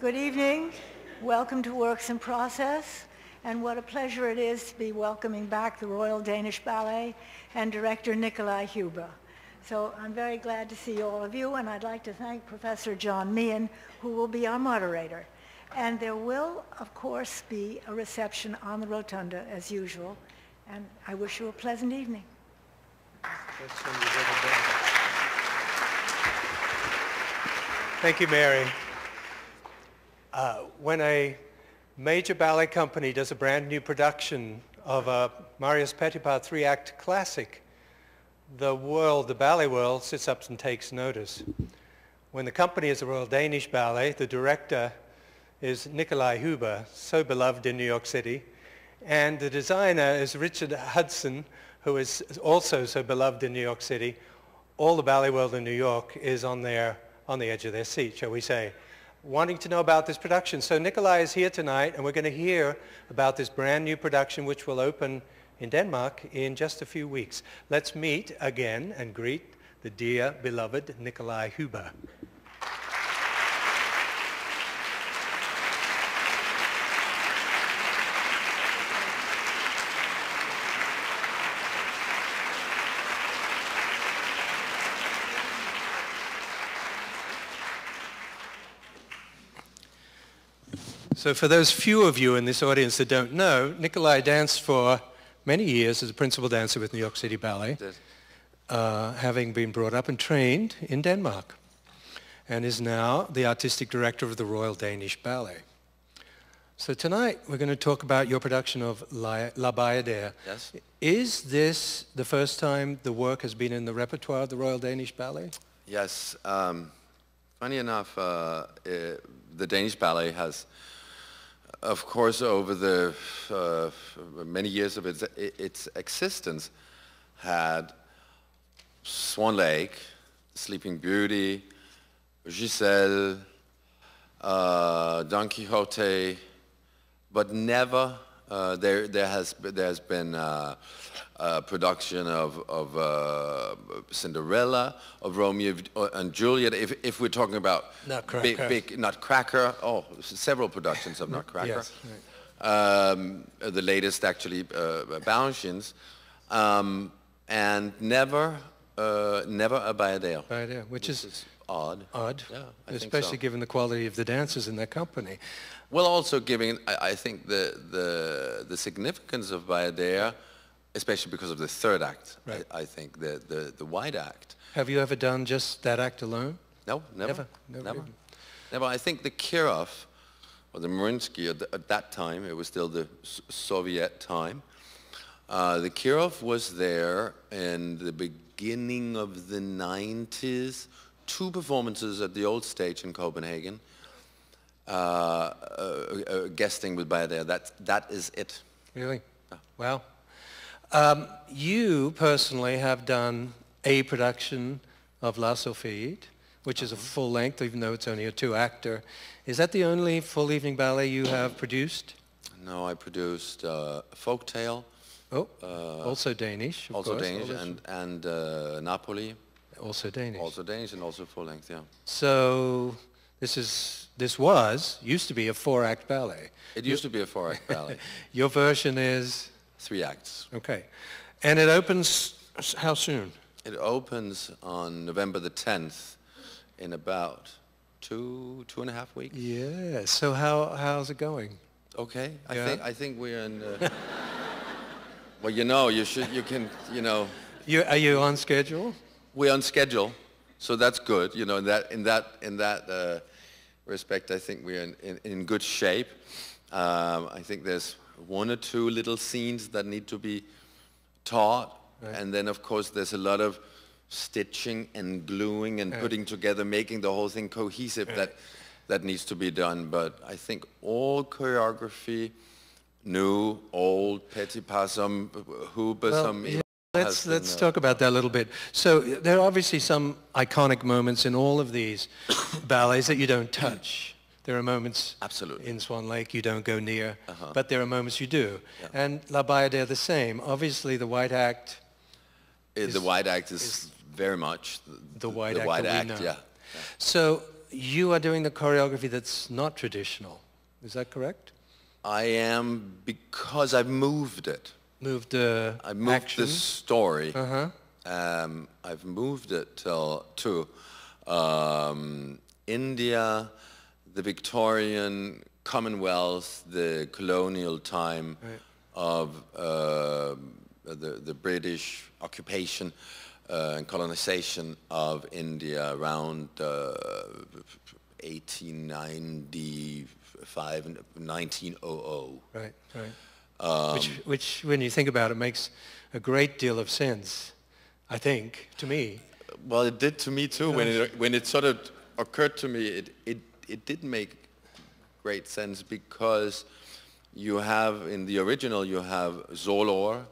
Good evening. Welcome to Works in Process. And what a pleasure it is to be welcoming back the Royal Danish Ballet and Director Nikolaj Hübbe. So I'm very glad to see all of you, and I'd like to thank Professor John Meehan, who will be our moderator. And there will, of course, be a reception on the rotunda, as usual. And I wish you a pleasant evening. Thank you, Mary. When a major ballet company does a brand new production of a Marius Petipa three-act classic, the ballet world, sits up and takes notice. When the company is the Royal Danish Ballet, the director is Nikolaj Hübbe, so beloved in New York City, and the designer is Richard Hudson, who is also so beloved in New York City. All the ballet world in New York is on the edge of their seat, shall we say, wanting to know about this production. So Nikolaj is here tonight, and we're going to hear about this brand new production which will open in Denmark in just a few weeks. Let's meet again and greet the dear, beloved Nikolaj Hübbe. So for those few of you in this audience that don't know, Nikolaj danced for many years as a principal dancer with New York City Ballet, having been brought up and trained in Denmark, and is now the artistic director of the Royal Danish Ballet. So tonight we're going to talk about your production of La Bayadère. Yes. Is this the first time the work has been in the repertoire of the Royal Danish Ballet? Yes. Funny enough, the Danish Ballet has, of course, over the many years of its existence, had Swan Lake, Sleeping Beauty, Giselle, Don Quixote, but never there has been a production of Cinderella, of Romeo and Juliet. If we're talking about big Nutcracker, several productions of Nutcracker. Yes, right. The latest actually, Balanchines, and never a Bayadère. Bayadère, which is odd. Odd, yeah, especially given the quality of the dancers in that company. Well, also giving, I think, the significance of Bayadère, especially because of the third act. Right. I think the wide act. Have you ever done just that act alone? No, never. Never. I think the Kirov, or the Mariinsky, at that time, it was still the Soviet time. The Kirov was there in the beginning of the 90s. 2 performances at the old stage in Copenhagen. Guesting with Bayadère. That is it. Really? Wow. You personally have done a production of La Sophiade, which is a full length, even though it's only a 2-actor. Is that the only full evening ballet you have produced? No, I produced Folktale. Oh, also Danish, of also course. Danish, and Napoli. Also Danish. Also Danish and also full length, yeah. So this used to be a 4-act ballet. It used to be a 4-act ballet. Your version is? 3 acts. Okay. And it opens how soon? It opens on November the 10th in about 2.5 weeks. Yeah. So how's it going? Okay. Yeah. I think we're in. Well, you can. Are you on schedule? We're on schedule, so that's good. In that respect, I think we're in good shape. I think there's 1 or 2 little scenes that need to be taught, right. And then of course there's a lot of stitching and gluing and putting together, making the whole thing cohesive, right. that needs to be done. But I think all choreography, new, old, Petipa, some Hübbe, some. Yeah. Let's talk about that a little bit. So there are obviously some iconic moments in all of these ballets that you don't touch. There are moments absolutely in Swan Lake you don't go near, but there are moments you do. Yeah. And La Bayadère the same. Obviously the white act. The white act is very much the white act. Yeah. So you are doing the choreography that's not traditional. Is that correct? I am, because I've moved it. Moved the I moved action. the story. Uh-huh. I've moved it to India, the Victorian Commonwealth, the colonial time of the British occupation and colonization of India around 1895, 1900. Right, right. Which, when you think about it, makes a great deal of sense, I think, to me. Well, it did to me too. When it sort of occurred to me, it did make great sense, because you have, in the original, you have Solor,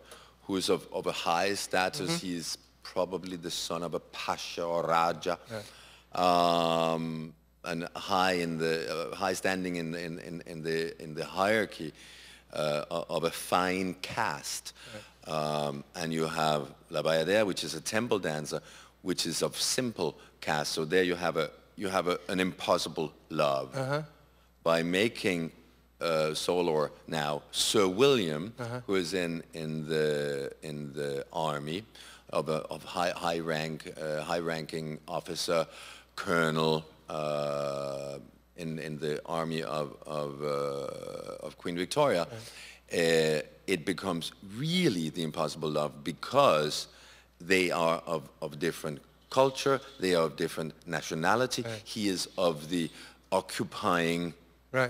who is of a high status. He's probably the son of a pasha or raja, and high standing in the hierarchy of a fine caste. And you have La Bayadère, which is a temple dancer, which is of simple caste. So there you have an impossible love. By making Solor now Sir William, who is in the army of high ranking officer, colonel in the army of Queen Victoria. It becomes really the impossible love, because they are of different culture, they are of different nationality. He is of the occupying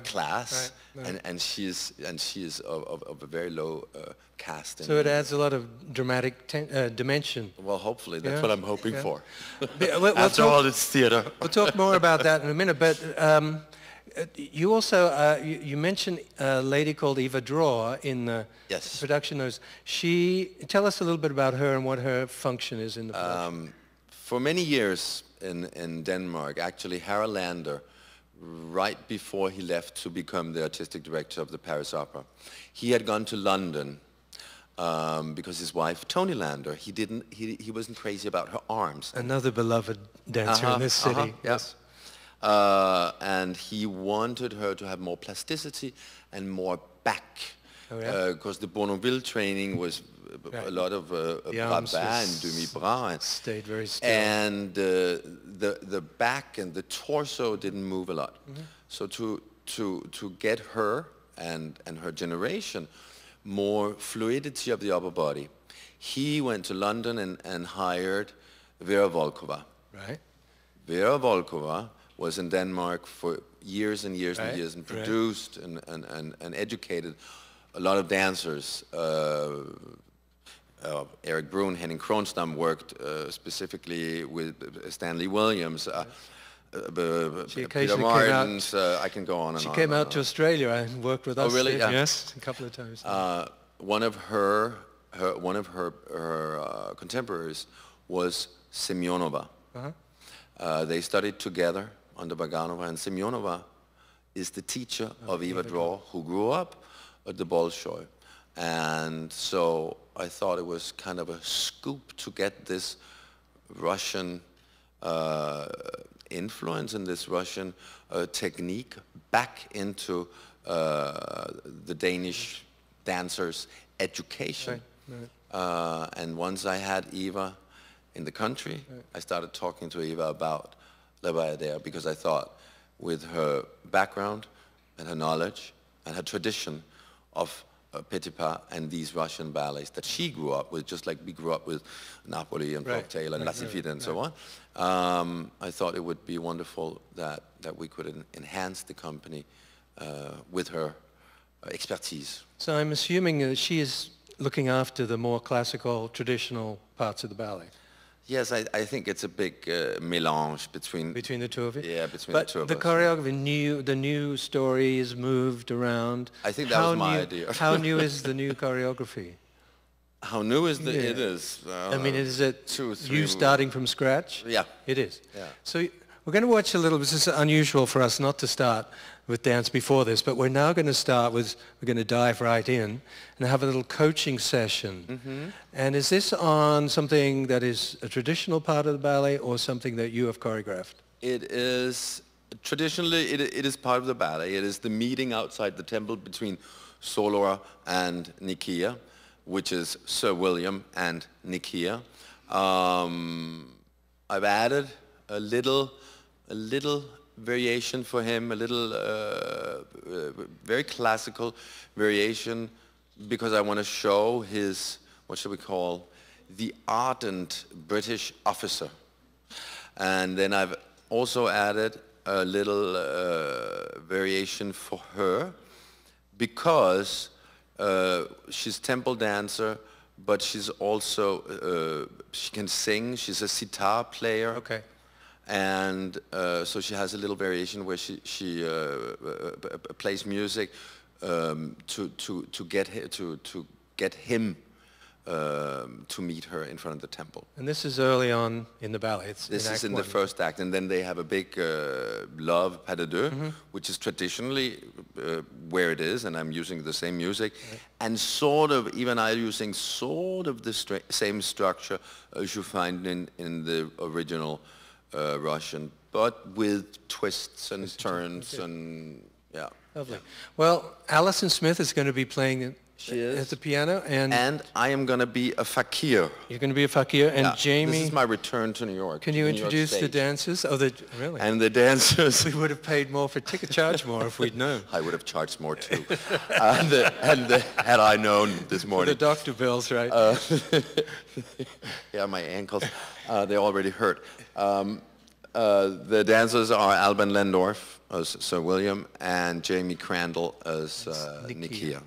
class, and she is of a very low caste. So it adds a lot of dramatic dimension. Well, hopefully that's what I'm hoping for. After all, it's theater. We'll talk more about that in a minute, but you also you mentioned a lady called Eva Draw in the production notes. Tell us a little bit about her and what her function is in the production. For many years in Denmark, actually, Harald Lander, right before he left to become the artistic director of the Paris Opera, he had gone to London because his wife, Tony Lander, he wasn't crazy about her arms. Another beloved dancer in this city. Yes. And he wanted her to have more plasticity and more back. Because the Bournonville training was a lot of Rabin and demi-bras. Stayed very still. And the back and the torso didn't move a lot. So to get her and her generation more fluidity of the upper body, he went to London and hired Vera Volkova. Right. Vera Volkova was in Denmark for years and years and years, and produced and educated a lot of dancers. Eric Brun, Henning Kronstam worked specifically with Stanley Williams, Peter Martins, I can go on and on. She came out to Australia and worked with us. Oh, really? Yes, a couple of times. One of her contemporaries was Semyonova. They studied together under Baganova, and Semyonova is the teacher of Eva Draw, who grew up at the Bolshoi. And so I thought it was kind of a scoop to get this Russian influence and this Russian technique back into the Danish dancers' education. And once I had Eva in the country, I started talking to Eva about La Bayadère, because I thought, with her background and her knowledge and her tradition of Petipa and these Russian ballets that she grew up with, just like we grew up with Napoli and Folktale and La Sylphide and so on, I thought it would be wonderful that we could enhance the company with her expertise. So I'm assuming she is looking after the more classical, traditional parts of the ballet. Yes, I think it's a big mélange between the two of you. Yeah, between the two of us. But the choreography, the new story is moved around. I think that was my idea. How new is the new choreography? How new is it is? I mean, is it 2 or 3 you starting from scratch? Yeah. It is. Yeah. So we're going to watch a little. This is unusual for us not to start with dance before this, but we're now going to start with, we're going to dive right in and have a little coaching session. And is this on something that is a traditional part of the ballet or something that you have choreographed? It is traditionally, it is part of the ballet. It is the meeting outside the temple between Solor and Nikiya, which is Sir William and Nikiya. I've added a little variation for him, a little very classical variation, because I want to show his, what should we call, the ardent British officer. And then I've also added a little variation for her, because she's temple dancer, but she's also, she can sing, she's a sitar player. Okay. And so she has a little variation where she plays music to get him to meet her in front of the temple. And this is early on in the ballet. This is in the first act, and then they have a big love pas de deux, which is traditionally where it is, and I'm using the same music, and sort of, even I'm using sort of the same structure as you find in the original Russian, but with twists and turns and yeah. Lovely. Well, Alison Smith is going to be playing at the piano, and I am going to be a fakir. You're going to be a fakir, and Jamie. This is my return to New York. Can you introduce the dancers? Oh, really? And the dancers. We would have paid more for ticket, charge more if we'd known. I would have charged more too, had I known this morning. For the doctor bills, right? Yeah, my ankles, they already hurt. The dancers are Alban Lendorf as Sir William and Jamie Crandall as Nikiya.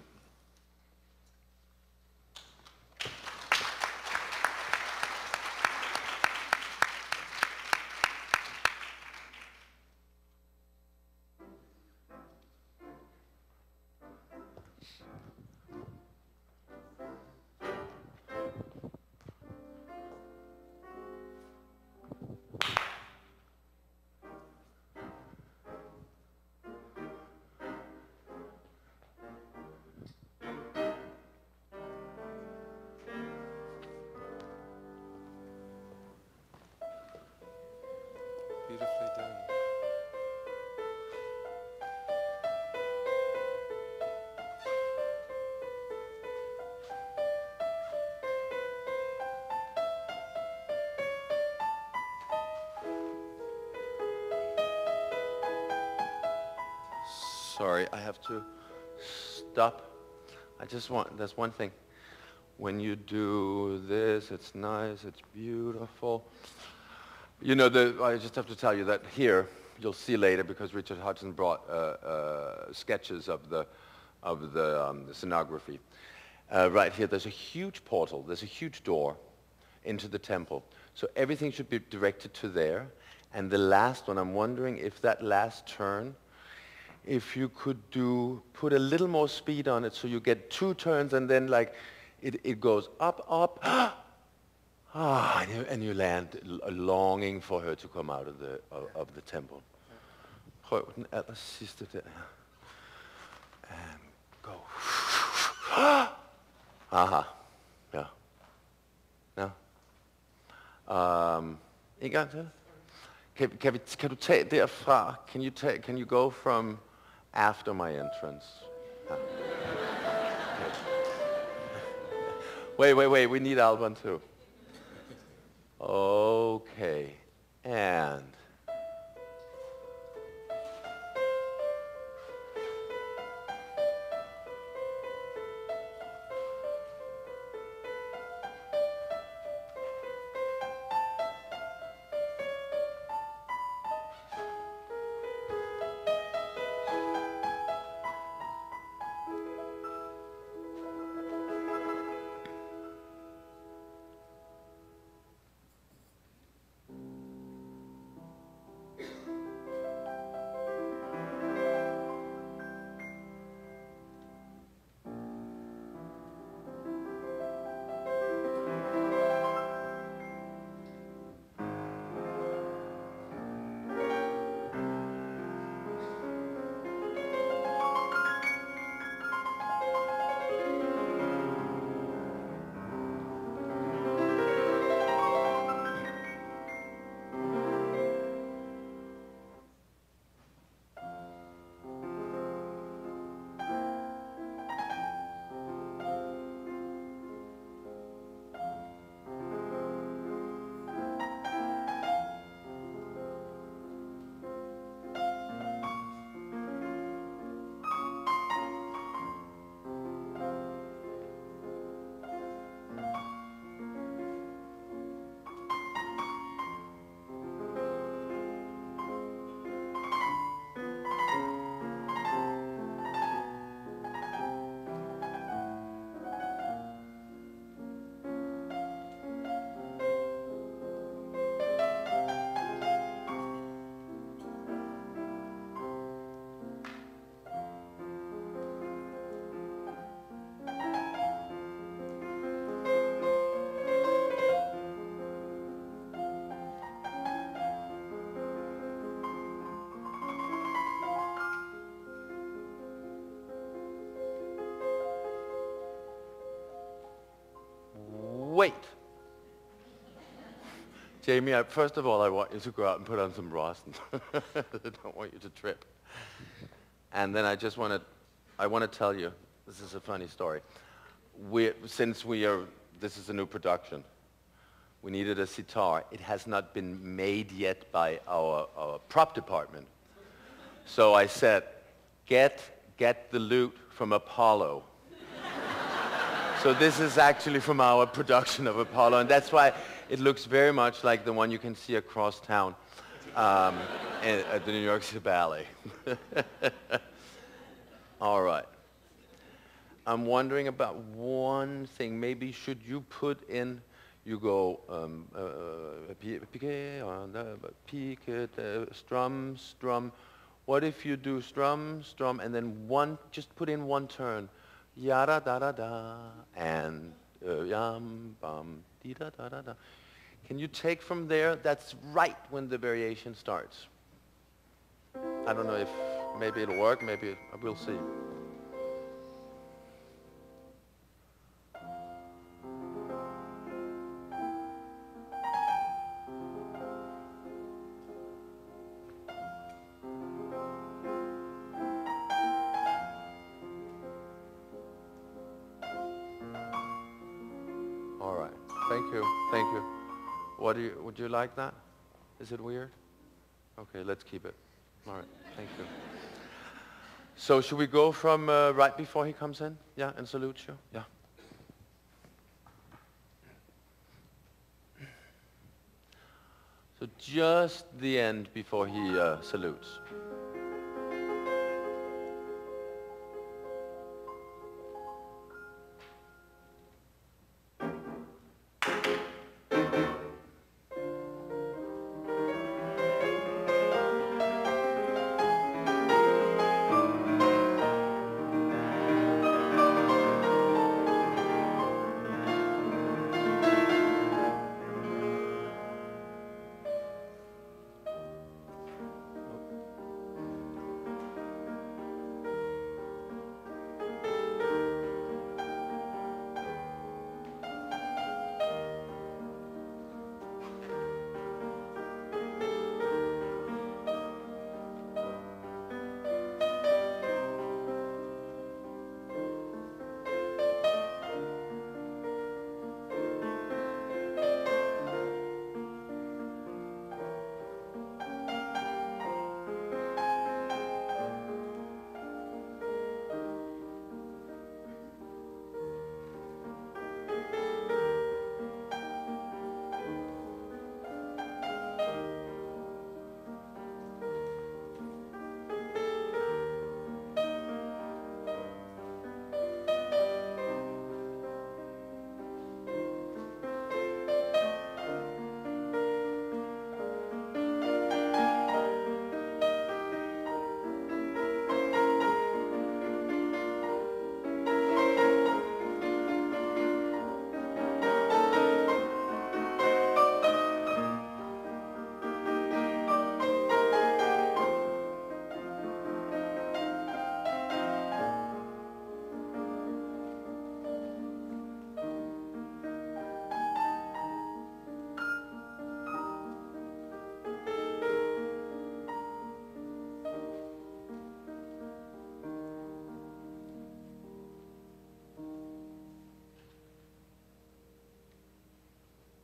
Beautifully done. Sorry, I have to stop. I just want, there's one thing. When you do this, it's nice, it's beautiful. You know, I just have to tell you that here, you'll see later, because Richard Hudson brought sketches of the scenography. Right here, there's a huge portal, there's a huge door into the temple. So everything should be directed to there. And the last one, I'm wondering if that last turn, if you could put a little more speed on it so you get 2 turns and then like it goes up, and you land longing for her to come out of the temple. Prøv den aller sidste der. And go. Aha. Ja. Ja. En gang til. Kan du tage derfra? Can you go from after my entrance? Yeah. Okay. Wait, we need Alban too. Okay, and wait. Jamie, first of all, I want you to go out and put on some Rosten. I don't want you to trip. And then I want to tell you, this is a funny story. This is a new production. We needed a sitar. It has not been made yet by our prop department. So I said, get the lute from Apollo. So this is actually from our production of Apollo, and that's why it looks very much like the one you can see across town at the New York City Ballet. All right. I'm wondering about one thing. Maybe should you put in, you go strum, strum. What if you do strum, strum, and then just put in one turn. Yada da da da, and yam bum dee da da da da. Can you take from there? That's right when the variation starts. I don't know if maybe it'll work, maybe we'll see. Thank you. Would you like that? Is it weird? Okay, let's keep it. All right, thank you. So should we go from right before he comes in? Yeah, and salutes you? Yeah. So just the end before he salutes.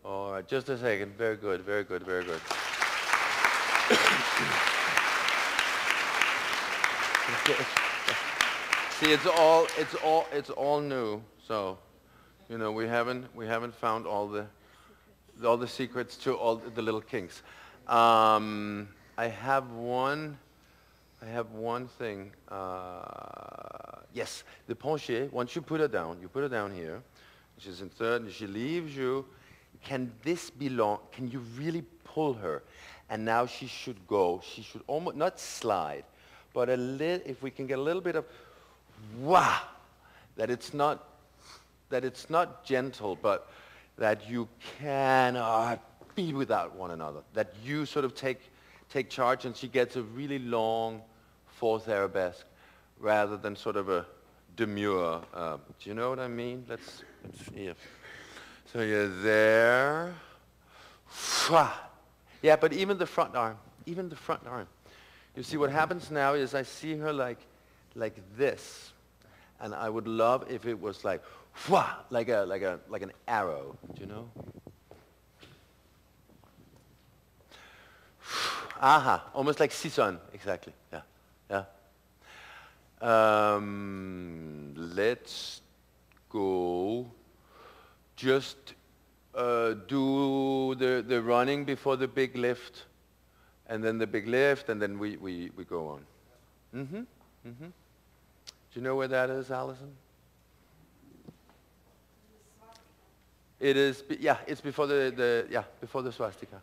All right, just a second. Very good, very good, very good. See, it's all new. So, you know, we haven't found all the secrets to all the little kinks. I have one thing. Yes, the penché. Once you put her down here. She's in third, and she leaves you. Can this belong? Can you really pull her? And now she should go. She should almost not slide, but a little. If we can get a little bit of wah, that it's not gentle, but that you cannot be without one another. That you sort of take charge, and she gets a really long fourth arabesque, rather than sort of a demure. Do you know what I mean? Let's yeah. So you're there. Yeah, but even the front arm. You see, what happens now is I see her like this, and I would love if it was like an arrow. Do you know? Aha, almost like Sison, exactly. Yeah. Let's go. Just do the running before the big lift, and then the big lift, and then we go on. Do you know where that is, Alison? It is. Yeah, it's before before the swastika.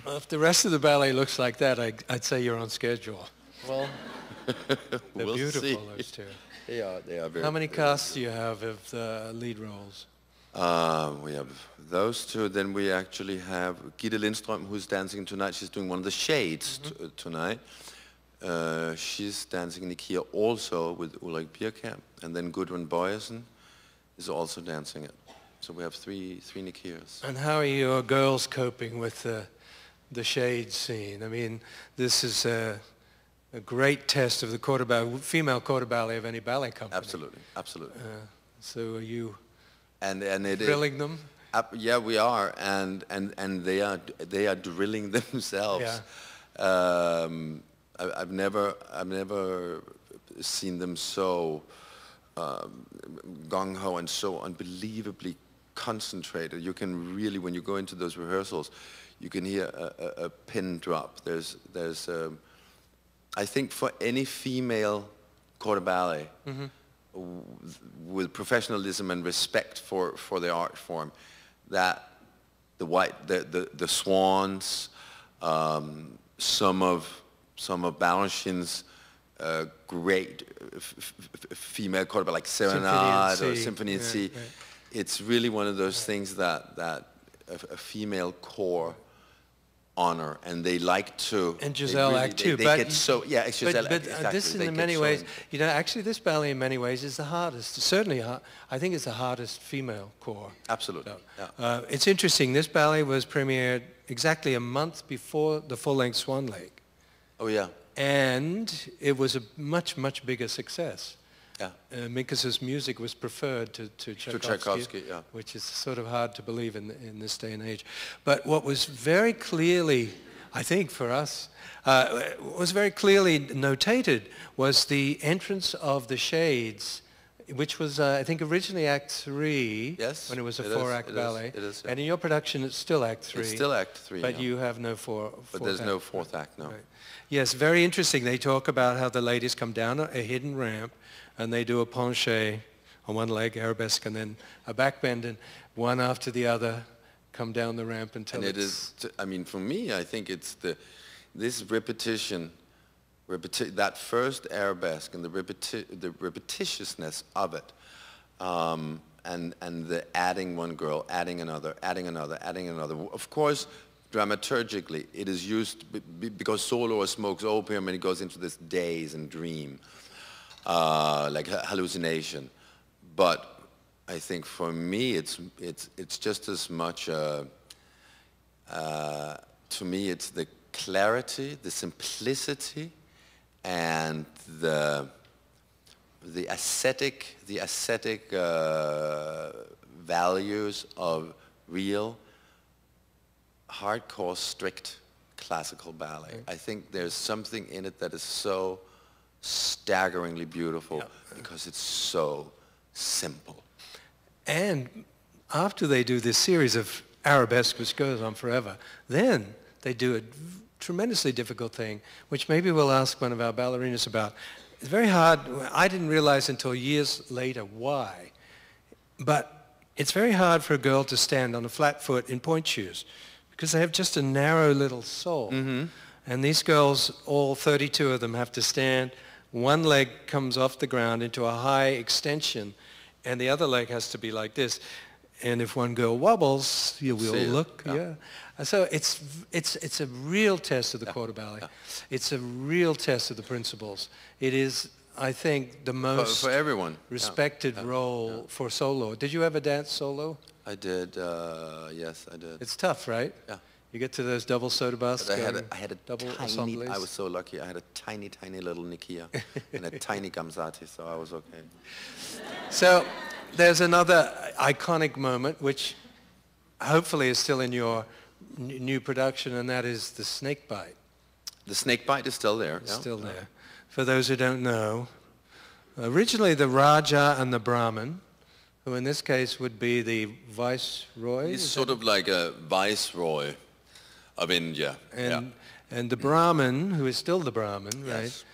Well, if the rest of the ballet looks like that, I'd say you're on schedule. Well, They're we'll beautiful, see. those two. They are very. How many casts do you have of the lead roles? We have those two. Then we actually have Gitte Lindstrøm, who's dancing tonight. She's doing one of the shades tonight. She's dancing Nikiya also with Ulrik Birkamp. And then Gudrun Bøjesen is also dancing it. So we have three Nikiyas. And how are your girls coping with the shade scene? I mean, this is a great test of the female quarter ballet of any ballet company. Absolutely, absolutely. So are you and it drilling them? Yeah, we are, and they are drilling themselves. Yeah. I've never seen them so gung ho and so unbelievably concentrated. You can really, when you go into those rehearsals, you can hear a pin drop. There's I think for any female corps de ballet, with professionalism and respect for the art form, that the swans, some of Balanchine's great female corps de ballet, like Serenade or Symphony in C. Right. It's really one of those things that a female corps honor, and they like to. And Giselle really, act too. They get so, yeah, it's Giselle. But exactly, this in many ways, you know, actually this ballet in many ways is the hardest. Certainly, I think it's the hardest female corps. Absolutely. So, yeah. It's interesting. This ballet was premiered exactly a month before the full-length Swan Lake. Oh yeah. And it was a much, much bigger success. Yeah. Minkus's music was preferred to Tchaikovsky, yeah. which is sort of hard to believe in this day and age. But what was very clearly, I think for us, was very clearly notated was the entrance of the shades, which was, I think, originally Act 3, yes, when it was a 4-act ballet. It is, yeah. And in your production, it's still Act 3. It's still Act 3, but yeah. you have no fourth But there's act. no fourth act, no. Right. Yes, very interesting. They talk about how the ladies come down a hidden ramp, and they do a penché on one leg, arabesque, and then a backbend, and one after the other come down the ramp until it is, I mean, for me, I think it's this repetition, that first arabesque and the repetitiousness of it, and the adding one girl, adding another, adding another, adding another. Of course, dramaturgically, it is used because Solor smokes opium and he goes into this daze and dream. Like hallucination, but I think for me it's just as much. To me, it's the clarity, the simplicity, and the ascetic values of real, hardcore, strict classical ballet. I think there's something in it that is so staggeringly beautiful because it's so simple. And after they do this series of arabesque, which goes on forever, then they do a tremendously difficult thing, which maybe we'll ask one of our ballerinas about. It's very hard. I didn't realize until years later why, but it's very hard for a girl to stand on a flat foot in point shoes because they have just a narrow little sole. Mm-hmm. And these girls, all 32 of them, have to stand. One leg comes off the ground into a high extension, and the other leg has to be like this. And if one girl wobbles, you will look. Yeah. So it's a real test of the corps de ballet. Yeah. It's a real test of the principles. It is, I think, the most for everyone respected role for Solor. Did you ever dance solo? I did. Yes, I did. It's tough, right? Yeah. You get to those double soda bus. I had a double tiny. assemblies. I was so lucky. I had a tiny little Nikiya and a tiny Gamzatti, so I was okay. So there's another iconic moment, which hopefully is still in your new production, and that is the snake bite. The snake bite is still there. It's still there. For those who don't know, originally the Raja and the Brahmin, who in this case would be the viceroy. He's sort of like a viceroy of India. And the Brahmin, who is still the Brahmin, yes. right?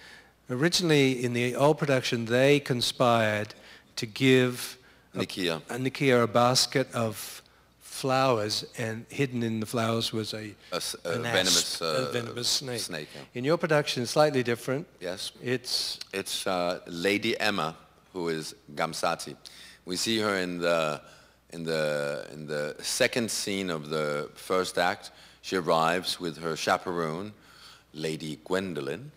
Originally, in the old production, they conspired to give Nikiya a basket of flowers, and hidden in the flowers was a venomous snake. Yeah. In your production, it's slightly different. Yes. It's Lady Emma, who is Gamzatti. We see her in the second scene of the first act. She arrives with her chaperone, Lady Gwendolen.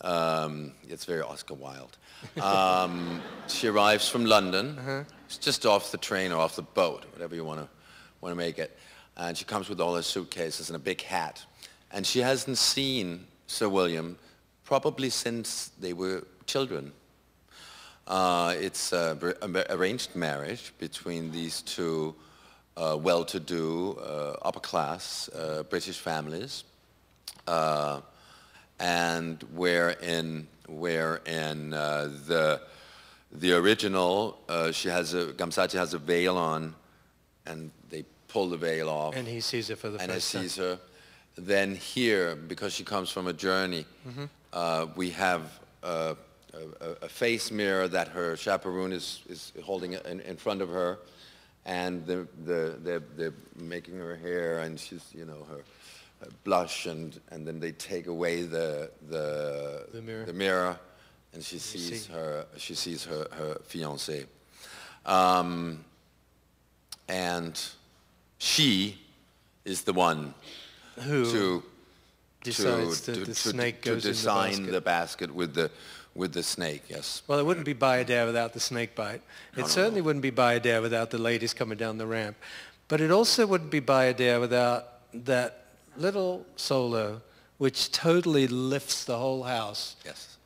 It's very Oscar Wilde. She arrives from London. It's just off the train or off the boat, whatever you want to make it. And she comes with all her suitcases and a big hat. And she hasn't seen Sir William probably since they were children. It's an arranged marriage between these two well-to-do, upper-class British families, and wherein the original, Gamzatti has a veil on, and they pull the veil off. And he sees her for the first time. And he sees her. Then here, because she comes from a journey, We have a face mirror that her chaperone is holding in front of her, and they're making her hair, and she's, you know, her blush, and then they take away the mirror, and she sees her fiancé, and she is the one who decides to that the snake goes design in the basket with the snake. Yes. Well, it wouldn't be Bayadère without the snake bite. It certainly wouldn't be Bayadère without the ladies coming down the ramp. But it also wouldn't be Bayadère without that little solo, which totally lifts the whole house. Yes.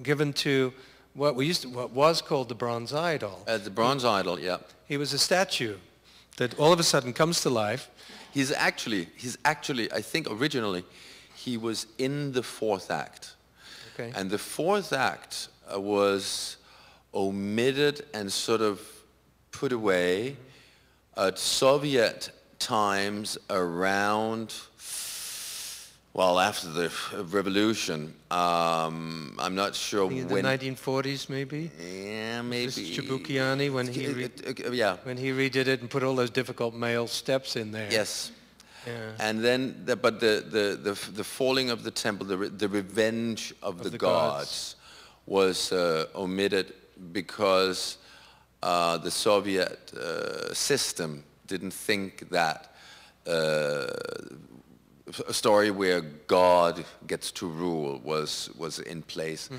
Given to what was called the bronze idol. The bronze idol, yeah. He was a statue that all of a sudden comes to life. He's actually, I think originally, he was in the fourth act. Okay. And the fourth act was omitted and sort of put away at Soviet times around, well, after the revolution. I'm not sure when. In the 1940s, maybe? Yeah, maybe. Chabukiani, when he redid it and put all those difficult male steps in there. Yes. Yeah. And then, the falling of the temple, the revenge of the gods was omitted because the Soviet system didn't think that a story where God gets to rule was in place,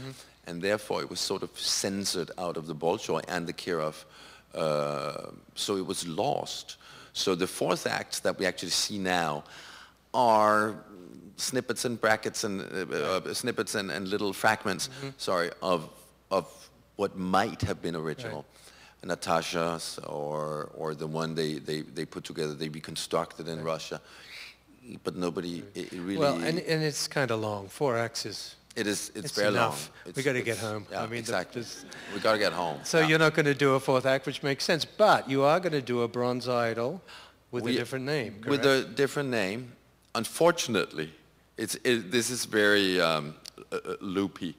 and therefore it was sort of censored out of the Bolshoi and the Kirov, so it was lost. So the fourth acts that we actually see now are snippets and brackets and snippets and little fragments, sorry, of what might have been original. Right. Natasha's or the one they put together, they reconstructed in Russia. But nobody, it really... Well, and it's kind of long, 4 acts is... It's very enough. long. We got to get home. Yeah, I mean, exactly. We got to get home. So you're not going to do a 4th act, which makes sense, but you are going to do a bronze idol with a different name, correct? With a different name. Unfortunately, this is very loopy.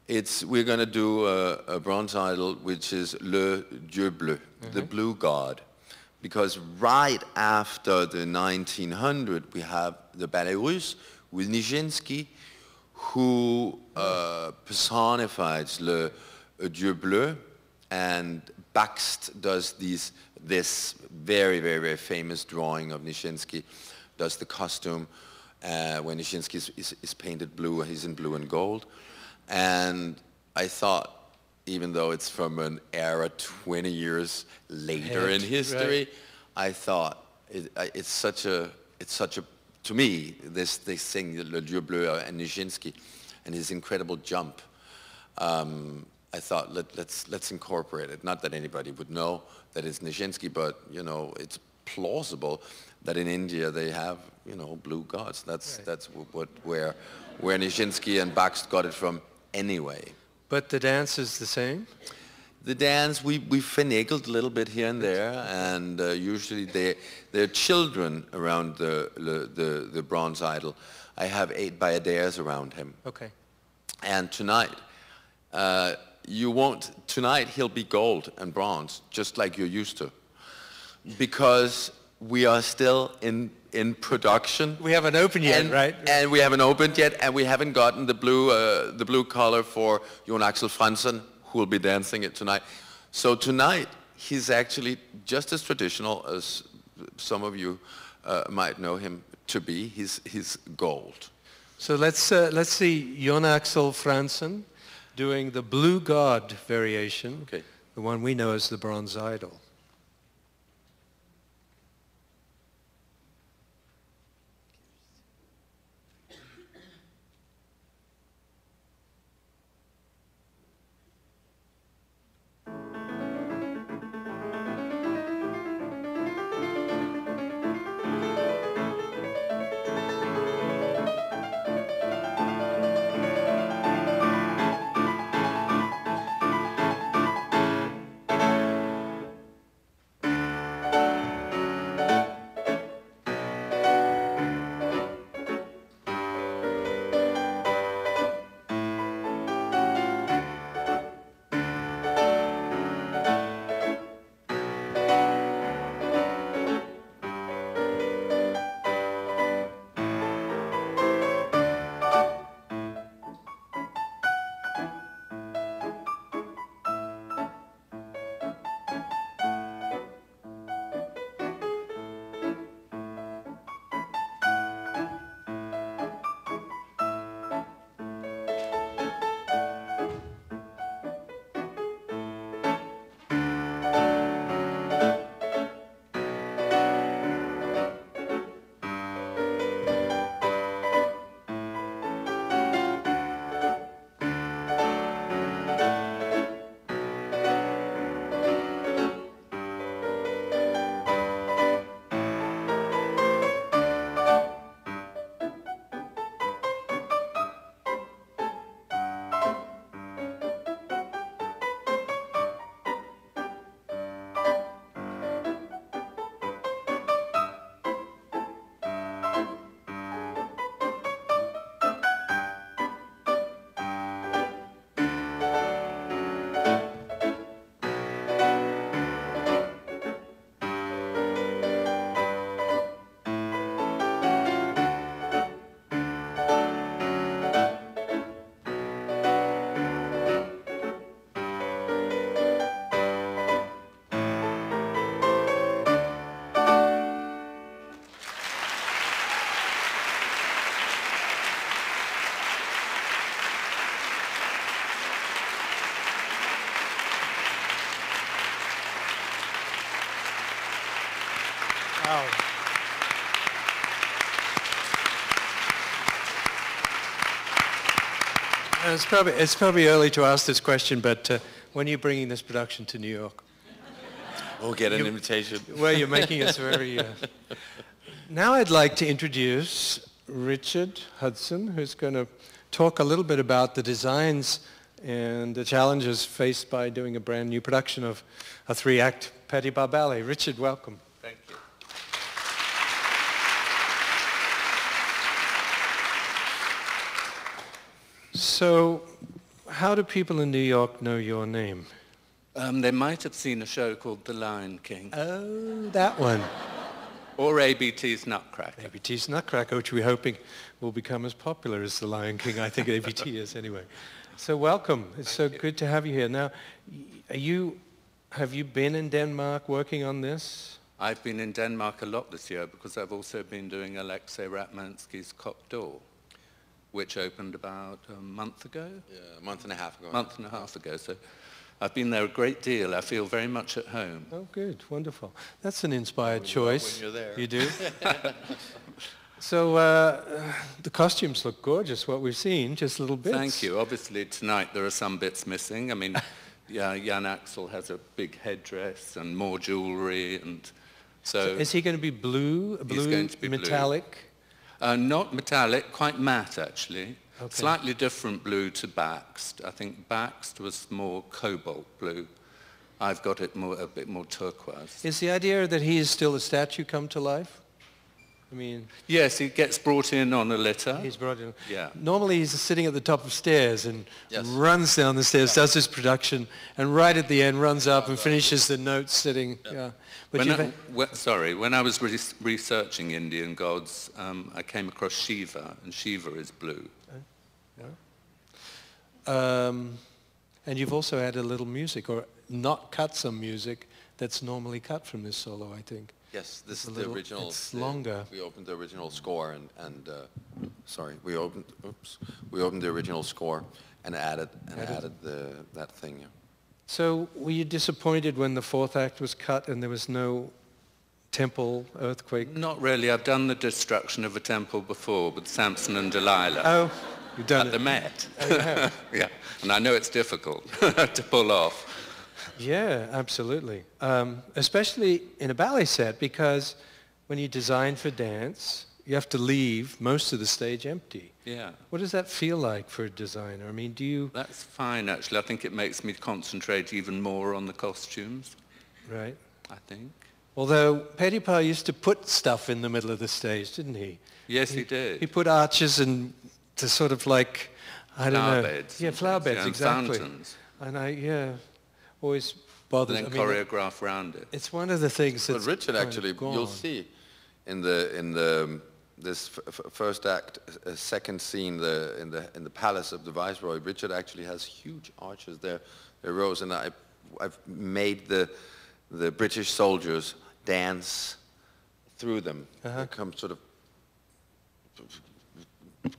We're going to do a bronze idol, which is Le Dieu Bleu, the blue god. Because right after the 1900, we have the Ballet Russe with Nijinsky, who personifies Le Dieu Bleu, and Bakst does this very, very, very famous drawing of Nijinsky, does the costume when Nijinsky is painted blue, he's in blue and gold. And I thought, even though it's from an era 20 years later in history, I thought it's such a, to me, this thing, Le Dieu Bleu and Nijinsky, and his incredible jump. I thought let's incorporate it. Not that anybody would know that it's Nijinsky, but you know it's plausible that in India they have blue gods. That's where Nijinsky and Bakst got it from anyway. But the dance is the same? The dance, we finagled a little bit here and there, and usually there are children around the bronze idol. I have 8 Bayadères around him. Okay. And tonight, tonight he'll be gold and bronze, just like you're used to. Because we are still in production. We haven't opened yet, right? And we haven't opened yet, and we haven't gotten the blue collar for Jon Axel Fransson, who will be dancing it tonight. So tonight, he's actually just as traditional as some of you might know him to be. He's gold. So let's see Jon Axel Fransson doing the Blue God variation, the one we know as the Bronze Idol. It's probably early to ask this question, but when are you bringing this production to New York? We'll get an invitation. Well, you're making us very... Now I'd like to introduce Richard Hudson, who's going to talk a little bit about the designs and the challenges faced by doing a brand new production of a 3-act Petipa ballet. Richard, welcome. Thank you. So, how do people in New York know your name? They might have seen a show called The Lion King. Oh, that one. Or ABT's Nutcracker. ABT's Nutcracker, which we're hoping will become as popular as The Lion King. I think ABT is anyway. So welcome. It's so good to have you here. Now, have you been in Denmark working on this? I've been in Denmark a lot this year because I've also been doing Alexei Ratmansky's Coq d'Or, which opened about a month ago? Yeah, a month and a half ago. Month and a half ago. So I've been there a great deal. I feel very much at home. Oh, good. Wonderful. That's an inspired choice. When you're there. You do? So the costumes look gorgeous, what we've seen, just little bits. Thank you. Obviously, tonight there are some bits missing. I mean, yeah, Jan Axel has a big headdress and more jewelry. And so is he going to be blue? He's going to be metallic? Not metallic, quite matte, actually. Okay. Slightly different blue to Bakst. I think Bakst was more cobalt blue. I've got it a bit more turquoise. Is the idea that he is still a statue come to life? I mean... Yes, he gets brought in on a litter. He's brought in. Yeah. Normally he's sitting at the top of stairs and Yes. runs down the stairs, does his production, and right at the end runs up and finishes the notes sitting. Yeah. But when I was researching Indian gods, I came across Shiva, and Shiva is blue. And you've also added a little music, or not cut some music that's normally cut from this solo, I think. Yes, this is the original. It's longer. We opened the original score we opened the original score and added that thing. Yeah. So were you disappointed when the 4th act was cut and there was no temple earthquake? Not really. I've done the destruction of a temple before with Samson and Delilah. Oh, you've done at the Met. Oh, you have? Yeah, and I know it's difficult to pull off. Yeah, absolutely. Especially in a ballet set, because when you design for dance, you have to leave most of the stage empty. Yeah. What does that feel like for a designer? I mean, do you... That's fine, actually. I think it makes me concentrate even more on the costumes. Right. I think. Although Petipa used to put stuff in the middle of the stage, didn't he? Yes, he did. He put arches and to sort of like, I don't know. Flower beds. Yeah, flower beds, and exactly. Fountains. And always bothered. And then choreograph around it. It's one of the things that's... But Richard, actually, you'll see in this first act, second scene, in the palace of the Viceroy, Richard actually has huge arches there, rows, and I've made the British soldiers dance through them. They come sort of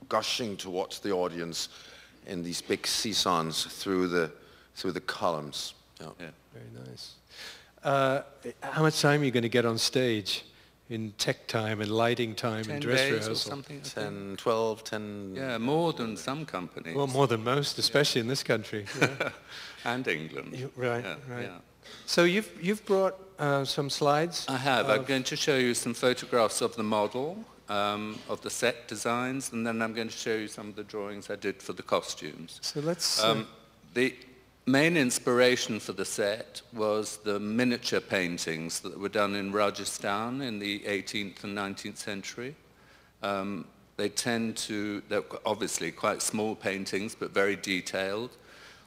gushing towards the audience in these big seasons through the columns. Yeah. Yeah. Very nice. How much time are you going to get on stage in tech time and lighting time and dress rehearsal? Or something, 10, 12, 10... Yeah, more than some companies. Well, more than most, especially in this country. Yeah. And England. Right. Yeah. So you've brought some slides? I have. I'm going to show you some photographs of the model, of the set designs, and then I'm going to show you some of the drawings I did for the costumes. So let's... The main inspiration for the set was the miniature paintings that were done in Rajasthan in the 18th and 19th century. They're obviously quite small paintings, but very detailed,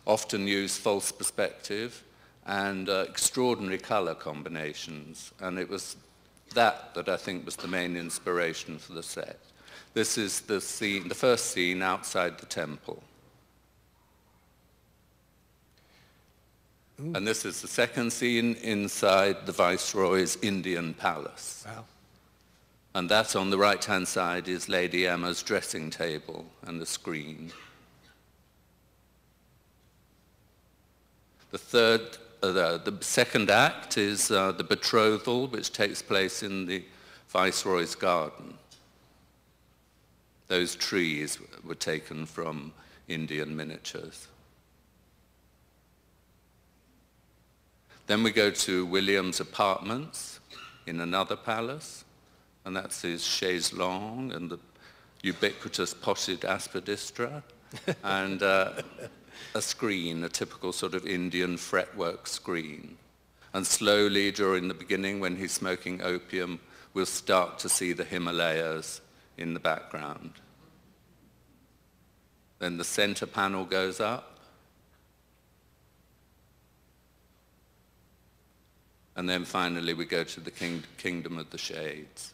often use false perspective and extraordinary color combinations. And it was that I think was the main inspiration for the set. This is the scene, the first scene outside the temple. Ooh. And this is the second scene inside the Viceroy's Indian palace. Wow. And that on the right-hand side is Lady Emma's dressing table and the screen. The second act is the betrothal, which takes place in the Viceroy's garden. Those trees were taken from Indian miniatures. Then we go to William's apartments in another palace, and that's his chaise longue and the ubiquitous potted aspidistra, and a screen, a typical sort of Indian fretwork screen. And slowly, during the beginning, when he's smoking opium, we'll start to see the Himalayas in the background. Then the center panel goes up. And then finally we go to the Kingdom of the Shades.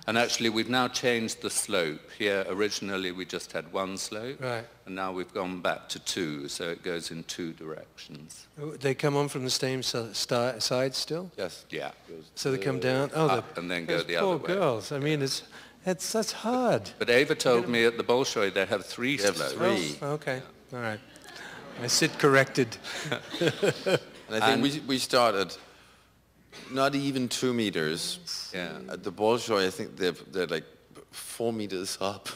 And actually we've now changed the slope. Here originally we just had one slope, Right. and now we've gone back to two, so it goes in two directions. They come on from the same side still? Yes. Yeah. So they come down? Oh, Up and then go those the other poor way. girls. I mean, that's hard. But Ava told me at the Bolshoi they have three have slopes. three. Oh, okay. All right. I sit corrected. And I think we started not even 2 meters. Yeah. At the Bolshoi, I think they're like 4 meters up.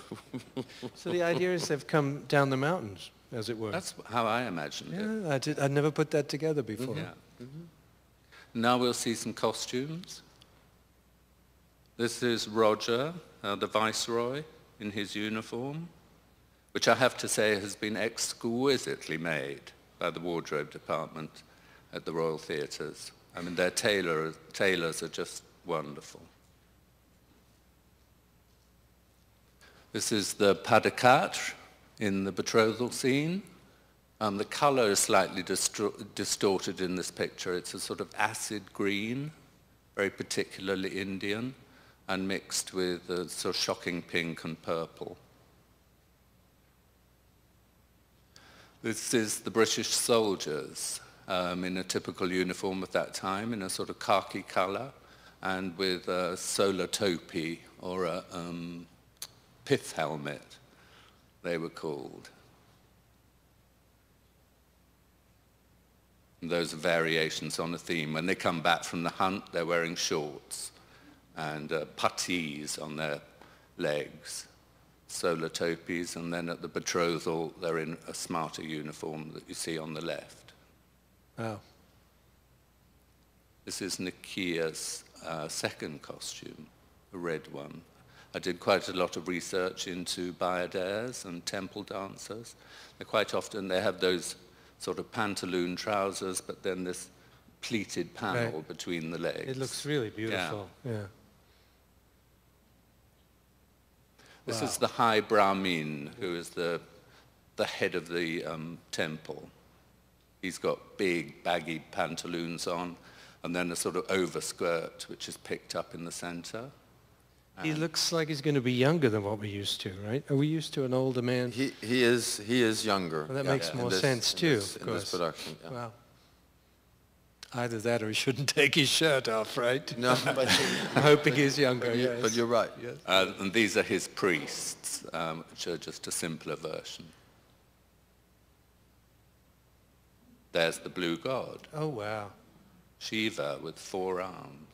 So the idea is they've come down the mountains, as it were. That's how I imagined it. Yeah, I'd never put that together before. Yeah. Now we'll see some costumes. This is Roger, the Viceroy, in his uniform, which I have to say has been exquisitely made by the wardrobe department at the Royal Theatres. I mean, their tailors are just wonderful. This is the pas de quatre in the betrothal scene. The color is slightly distorted in this picture. It's a sort of acid green, very particularly Indian, and mixed with a sort of shocking pink and purple. This is the British soldiers in a typical uniform of that time, in a sort of khaki color, and with a Solor topi, or a pith helmet, they were called. And those are variations on a theme. When they come back from the hunt, they're wearing shorts and puttees on their legs, Solor topis, and then at the betrothal, they're in a smarter uniform that you see on the left. Wow. This is Nikiya's second costume, a red one. I did quite a lot of research into Bayadères and temple dancers. Quite often they have those sort of pantaloon trousers, but then this pleated panel between the legs. It looks really beautiful. Yeah. This is the High Brahmin, who is the head of the temple. He's got big, baggy pantaloons on, and then a sort of overskirt, which is picked up in the center. He looks like he's going to be younger than what we're used to, right? Are we used to an older man? He is younger. Well, that makes more sense too, of in course. this production. Yeah. Wow. Either that or he shouldn't take his shirt off, right? No, but I'm hoping he's younger, yes. but you're right. Yes. And these are his priests, which are just a simpler version. There's the blue god, Oh, wow. Shiva, with 4 arms.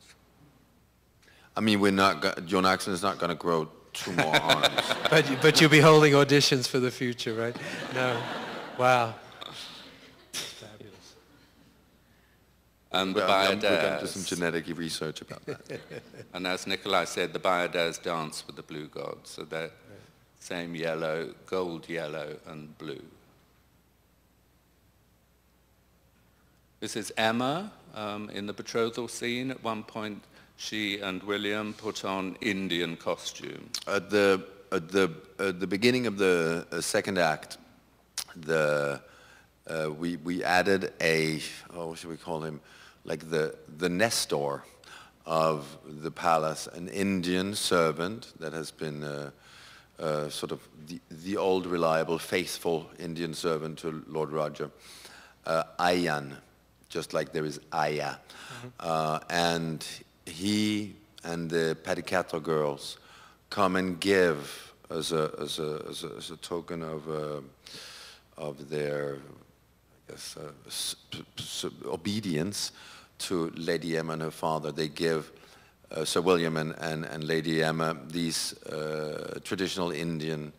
I mean, John Axel is not going to grow 2 more arms. But you'll be holding auditions for the future, right? No. Wow. Fabulous. And the We're going to do some Bayadères. genetic research about that. And as Nikolaj said, the Bayadères dance with the blue god, so they're same yellow, gold yellow, and blue. This is Emma in the betrothal scene. At one point, she and William put on Indian costume. At the beginning of the second act, we added what should we call him? Like the Nestor of the palace, an Indian servant that has been sort of the old, reliable, faithful Indian servant to Lord Roger, Ayan, just like there is Aya. And he and the Padicato girls come and give as a token of their, I guess, obedience to Lady Emma and her father. They give Sir William and Lady Emma these traditional Indian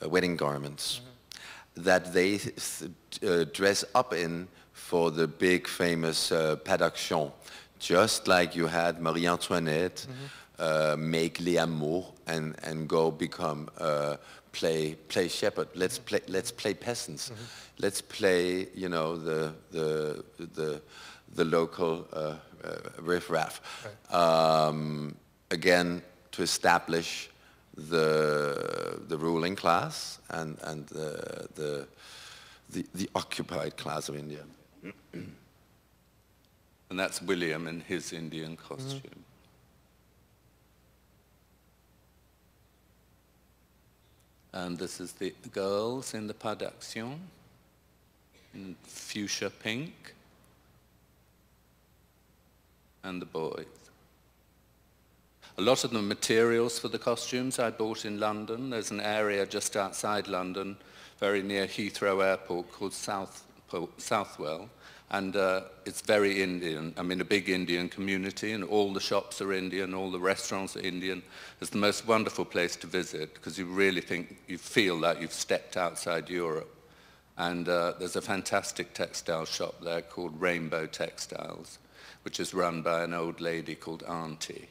wedding garments. that they dress up in for the big famous pas d'action. Just like you had Marie Antoinette make les amours and go become play shepherd. Let's play peasants. Let's play, you know, the local riffraff. Right. Again, to establish the ruling class and the occupied class of India. And that's William in his Indian costume. And this is the girls in the pas d'action, in fuchsia pink, and the boys. A lot of the materials for the costumes I bought in London. There's an area just outside London, very near Heathrow Airport, called Southwell. And it's very Indian. I mean, a big Indian community, and all the shops are Indian, all the restaurants are Indian. It's the most wonderful place to visit, because you really you feel like you've stepped outside Europe. And there's a fantastic textile shop there called Rainbow Textiles, which is run by an old lady called Auntie.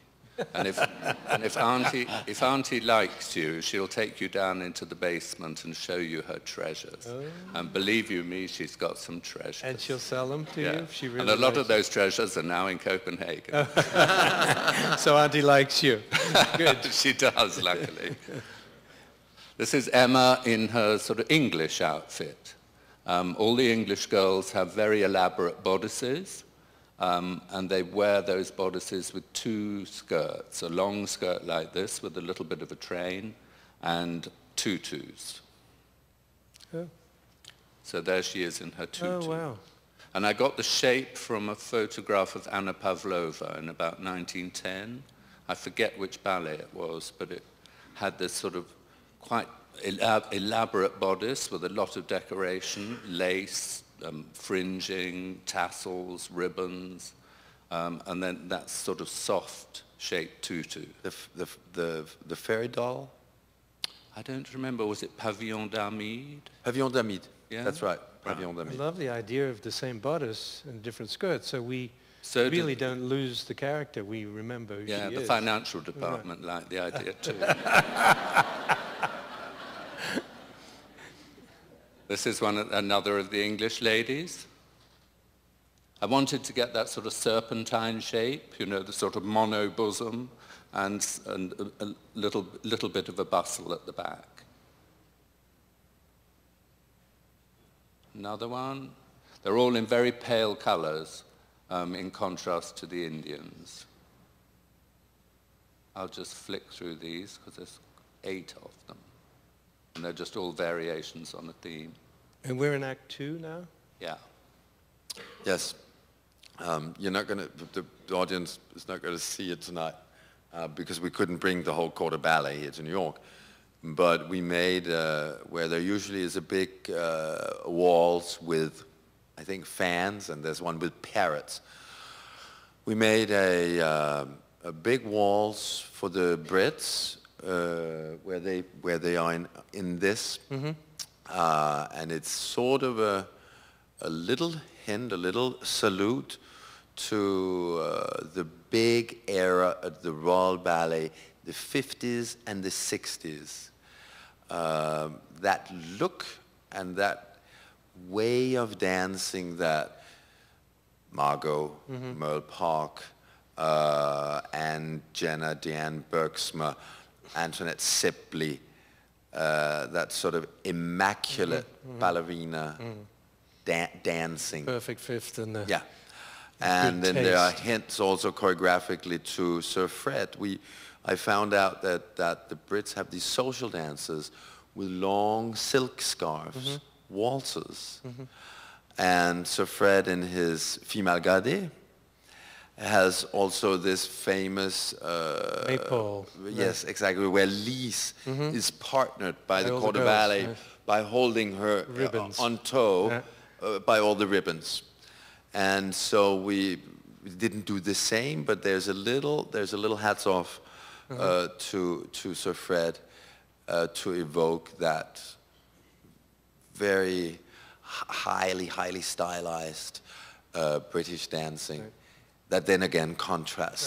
And if Auntie likes you, she'll take you down into the basement and show you her treasures. Oh. And believe you me, she's got some treasures. And she'll sell them to you if she really And a lot of those treasures are now in Copenhagen. So Auntie likes you. Good. She does, luckily. This is Emma in her sort of English outfit. All the English girls have very elaborate bodices. And they wear those bodices with two skirts, a long skirt like this with a little bit of a train, and tutus. Oh. So there she is in her tutu. Oh, wow. And I got the shape from a photograph of Anna Pavlova in about 1910. I forget which ballet it was, but it had this sort of quite elaborate bodice with a lot of decoration, lace, fringing, tassels, ribbons, and then that sort of soft-shaped tutu. The fairy doll? I don't remember. Was it Pavillon d'Armide? Pavillon d'Armide. Yeah, that's right. Pavillon d'Armide. I love the idea of the same bodice and different skirts, so we really don't lose the character. We remember who she is. Yeah, the financial department liked the idea too. This is another of the English ladies. I wanted to get that sort of serpentine shape, you know, the sort of mono bosom and a little bit of a bustle at the back. Another one. They're all in very pale colors in contrast to the Indians. I'll just flick through these because there's 8 of them. And they're just all variations on a theme. And we're in Act 2 now? Yeah. Yes. You're not going to, the audience is not going to see it tonight because we couldn't bring the whole corps de ballet here to New York. But we made, where there usually is a big waltz with, I think, fans, and there's one with parrots. We made a big waltz for the Brits, where they are in this, and it's sort of a little hint, a little salute to the big era at the Royal Ballet, the 50s and the 60s. That look and that way of dancing that Margot, Merle Park, and Jenna, Diane Bergsma, Antoinette Sibley, that sort of immaculate ballerina dancing. Perfect fifth and yeah. And then there are hints also choreographically to Sir Fred. I found out that the Brits have these social dances with long silk scarves, waltzes. And Sir Fred in his Female Gardée has also this famous Maypole. Yes, exactly, where Lise is partnered by the corps de ballet by holding her on tow by all the ribbons. And so we didn't do the same, but there's a little hats off to Sir Fred to evoke that very highly stylized British dancing. Right. That then again contrasts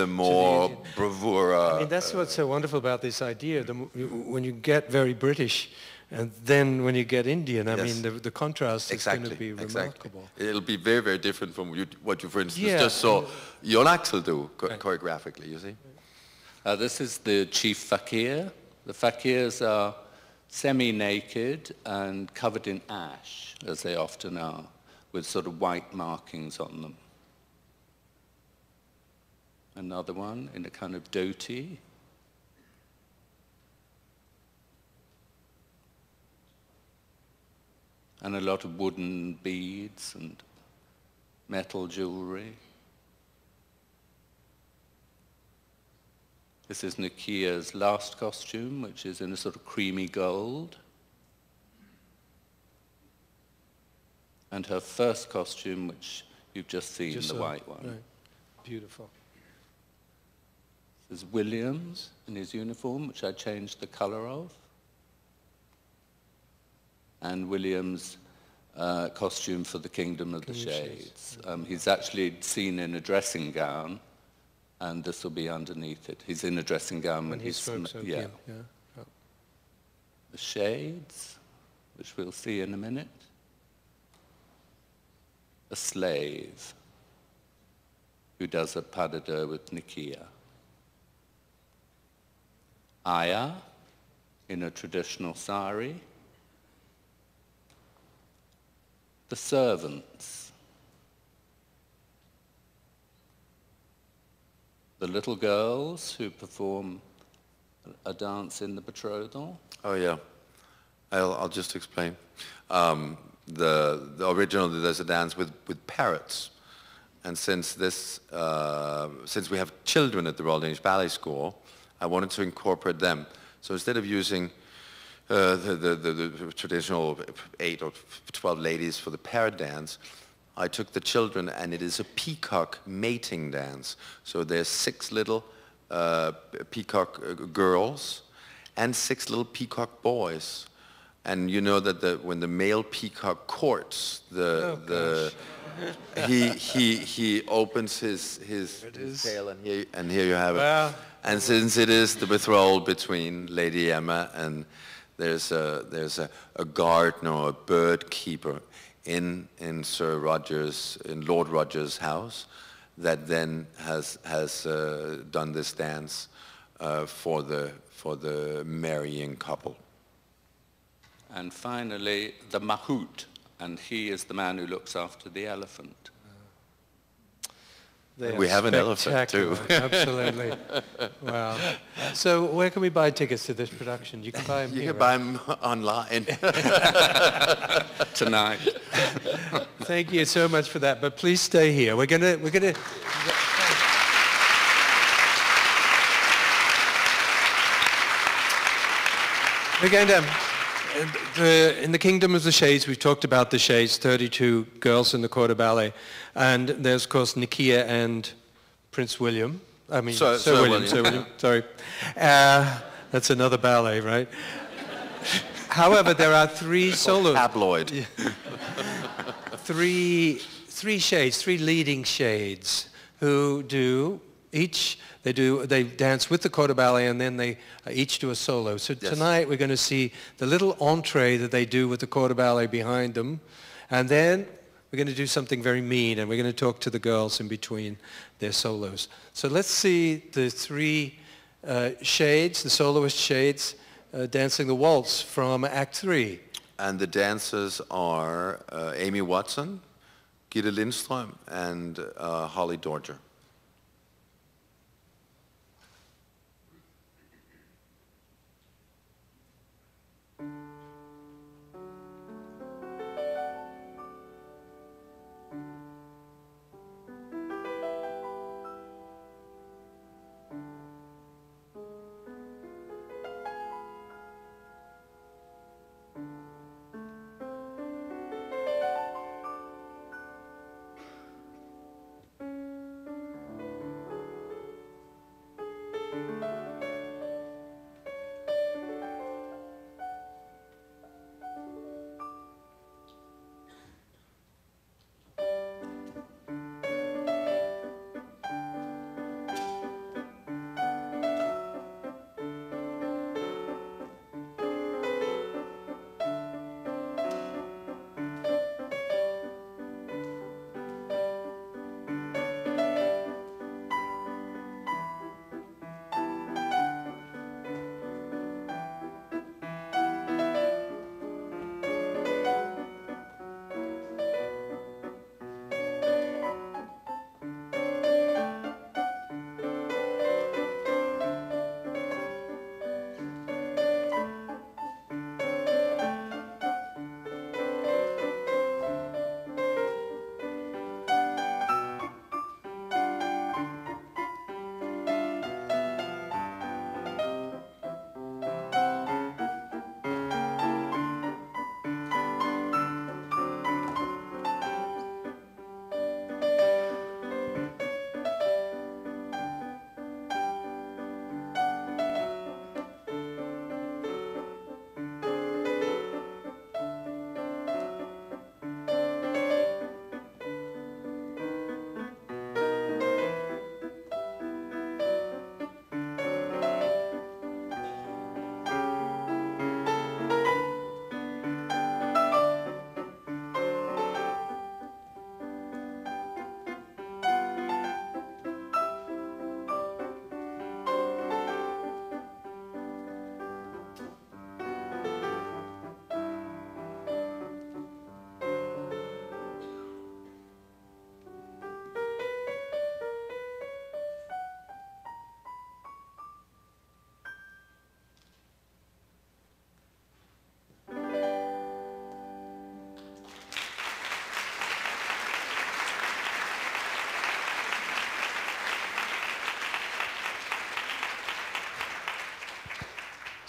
the more bravura. I mean, that's what's so wonderful about this idea. When you get very British, and then when you get Indian, I mean, the contrast is going to be remarkable. It'll be very, very different from what you, for instance, just saw John Axel do choreographically, you see? This is the chief fakir. The fakirs are semi-naked and covered in ash, as they often are, with sort of white markings on them. Another one in a kind of dhoti. And a lot of wooden beads and metal jewelry. This is Nikiya's last costume, which is in a sort of creamy gold. And her first costume, which you've just seen, the white one. Right. Beautiful. This is Williams in his uniform, which I changed the color of. And Williams' costume for the Kingdom of the Shades. He's actually seen in a dressing gown, and this will be underneath it. He's in a dressing gown when he's... Yeah. The Shades, which we'll see in a minute. A slave who does a pas de deux with Nikiya. Aya in a traditional sari. The servants. The little girls who perform a dance in the betrothal. Oh yeah, I'll just explain. The original, there's a dance with parrots, and since we have children at the Royal Danish Ballet School, I wanted to incorporate them. So instead of using the traditional 8 or 12 ladies for the parrot dance, I took the children, and it is a peacock mating dance. So there's 6 little peacock girls and 6 little peacock boys. And you know that when the male peacock courts, he opens his tail, and here you have it. And since it is the betrothal between Lady Emma and there's a gardener or a bird keeper in Lord Roger's house that then has done this dance for the marrying couple. And finally, the mahout, and he is the man who looks after the elephant. We have an elephant too. Absolutely. Wow. So where can we buy tickets to this production? You can buy them You here, can buy them online. Tonight. Thank you so much for that. But please stay here. We're gonna. In the Kingdom of the Shades, we've talked about the Shades, 32 girls in the Corps de Ballet. And there's, of course, Nikiya and Prince William. I mean, Sir William, sorry. That's another ballet, right? However, there are 3 solo... Tabloid. three shades, 3 leading shades who do each... They dance with the Corps de Ballet, and then they each do a solo. So tonight we're going to see the little entree that they do with the Corps de Ballet behind them. And then we're going to do something very mean, and we're going to talk to the girls in between their solos. So let's see the 3 shades, the soloist shades, dancing the waltz from Act 3. And the dancers are Amy Watson, Gitte Lindstrøm, and Holly Dorger.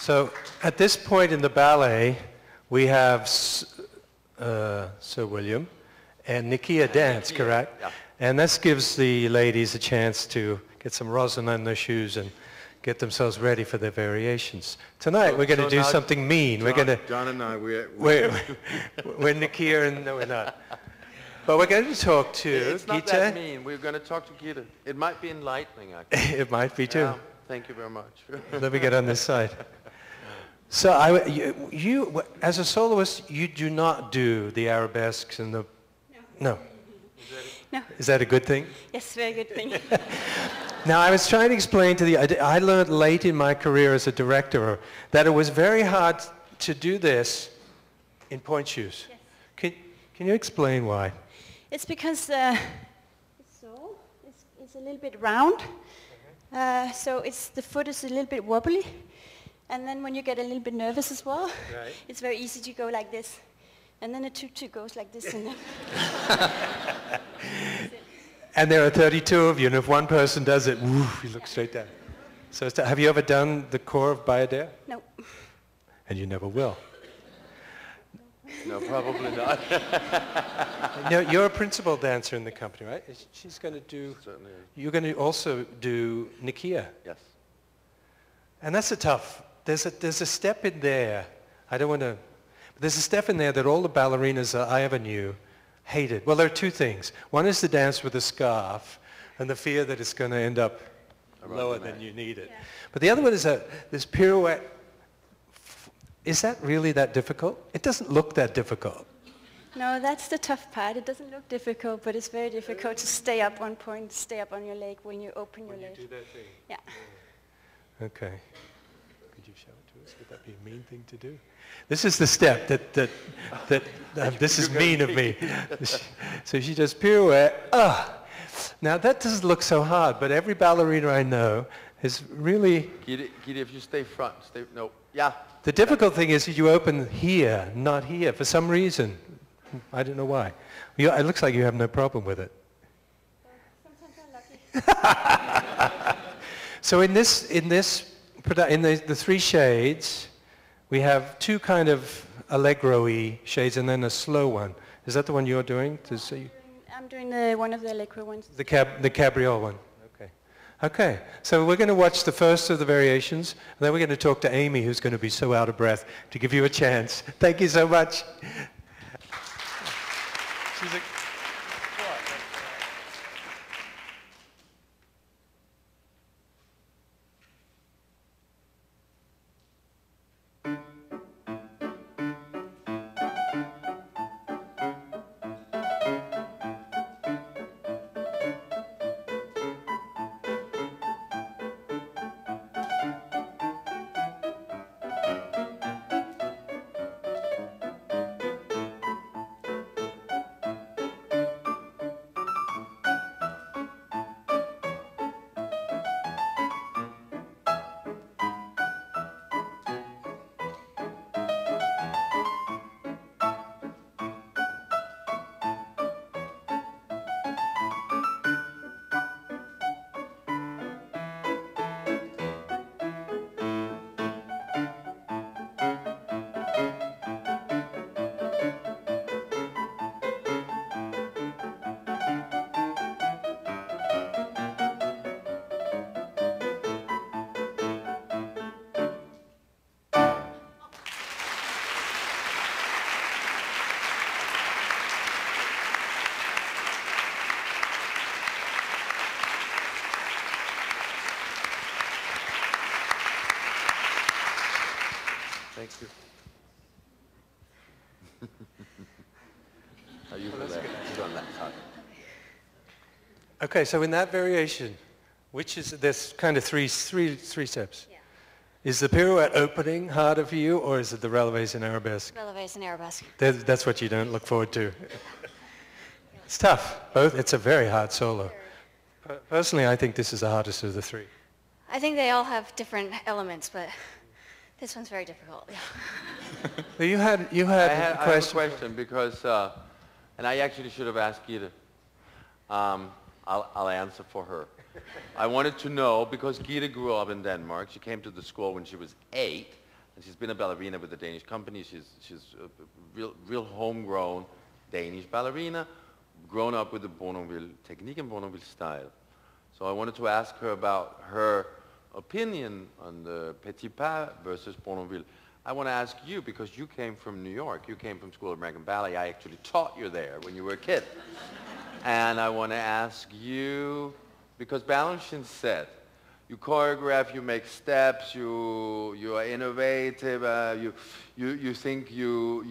So at this point in the ballet, we have Sir William and Nikiya dance, correct? Yeah. And this gives the ladies a chance to get some rosin on their shoes and get themselves ready for their variations. Tonight we're going to do something mean. John and I, we're Nikiya and no, we're not. But we're going to talk to It's not Gitte. that mean. We're going to talk to Gitte. It might be enlightening, actually. It might be too. Yeah, thank you very much. Let me get on this side. So you, as a soloist, you do not do the arabesques and the... No. No. Is that a good thing? Yes, very good thing. Now, I was trying to explain to I learned late in my career as a director that it was very hard to do this in point shoes. Yes. Can you explain why? It's because the sole is a little bit round, so the foot is a little bit wobbly, and then when you get a little bit nervous as well, right, it's very easy to go like this, and then the tutu goes like this, and then... And there are 32 of you, and if one person does it, woo, you look straight down. So have you ever done the core of Bayadère? No. And you never will. No, probably not. No, you're a principal dancer in the company, right? She's going to do... Certainly. You're going to also do Nikiya. Yes. And that's a tough... There's a step in there. I don't want to... But there's a step in there that all the ballerinas that I ever knew hated. Well, there are two things. One is the dance with a scarf and the fear that it's going to end up lower than you need it. Yeah. But the other one is this pirouette. Is that really that difficult? It doesn't look that difficult. No, that's the tough part. It doesn't look difficult, but it's very difficult to stay up one point, stay up on your leg when you open your leg. When you do that thing? Yeah. Okay. Could you show it to us? Would that be a mean thing to do? This is the step that this is mean of me. So she does pirouette. Now that doesn't look so hard, but every ballerina I know is really... Gitte, if you stay front, no, yeah. The difficult thing is you open here, not here, for some reason. I don't know why. It looks like you have no problem with it. Sometimes I'm lucky. So in the three shades, we have two kind of allegro-y shades and then a slow one. Is that the one you're doing? I'm doing one of the allegro ones. The cabriole one. Okay. Okay. So we're going to watch the first of the variations, and then we're going to talk to Amy, who's going to be so out of breath, to give you a chance. Thank you so much. Thank you. Are you on that side? Okay, so in that variation, which is this kind of three steps? Yeah. Is the pirouette opening harder for you, or is it the relevés and arabesque? Relevés and arabesque. That's what you don't look forward to. It's tough. It's a very hard solo. Personally, I think this is the hardest of the three. I think they all have different elements, but this one's very difficult. Yeah. Well, you had I have a question because, and I actually should have asked Gitte. I'll answer for her. I wanted to know, because Gitte grew up in Denmark. She came to the school when she was 8. And she's been a ballerina with the Danish company. She's a real homegrown Danish ballerina, grown up with the Bournonville technique and Bournonville style. So I wanted to ask her about her opinion on the Petit Pas versus Bournonville. I want to ask you, because you came from New York, you came from School of American Ballet. I actually taught you there when you were a kid. And I want to ask you, because Balanchine said, you choreograph, you make steps, you are innovative, you think you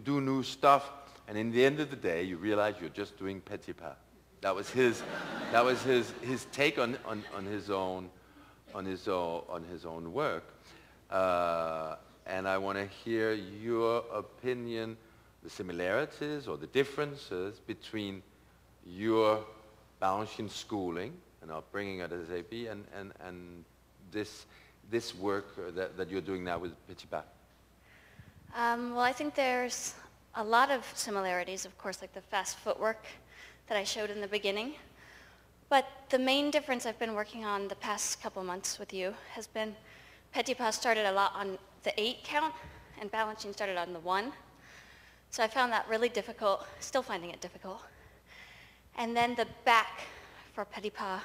do new stuff, and in the end of the day, you realize you're just doing Petit Pas. That was his take on his own work, and I want to hear your opinion, the similarities or the differences between your Balanchine schooling and upbringing at SAP and this work that you're doing now with Petit Pas. Well, I think there's a lot of similarities, of course, like the fast footwork that I showed in the beginning. But the main difference I've been working on the past couple months with you has been Petit Pas started a lot on the 8 count, and Balanchine started on the 1. So I found that really difficult, still finding it difficult. And then the back for Petit Pas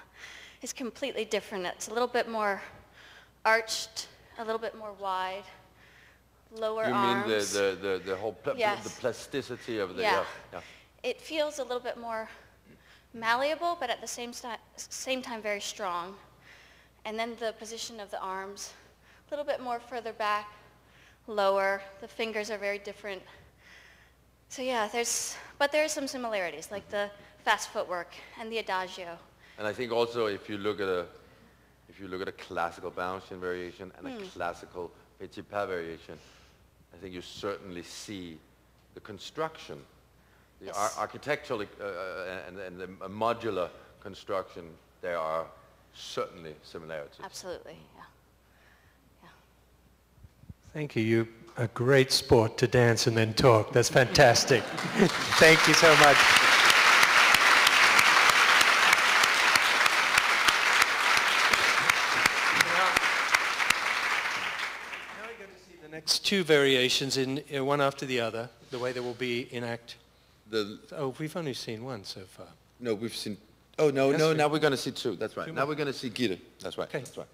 is completely different. It's a little bit more arched, a little bit more wide, lower arms. You mean the whole yes. the plasticity of the... Yeah. Yeah. It feels a little bit more malleable, but at the same time very strong. And then the position of the arms, a little bit more further back, lower. The fingers are very different. So yeah, there are some similarities, like the fast footwork and the adagio. And I think also if you look at a classical Balanchine variation and a classical Petit Pas variation, I think you certainly see the construction, the Yes. architectural and the modular construction. There are certainly similarities. Absolutely, yeah. Thank you. You're a great sport to dance and then talk. That's fantastic. Thank you so much. Now we're going to see the next 2 variations in one after the other, the way they will be in act. Oh, we've only seen 1 so far. No, we've seen... Oh, no, Yes, no, now we're going to see 2. That's right. 2 Now more. we're going to see Gitte. That's right. Okay. That's right.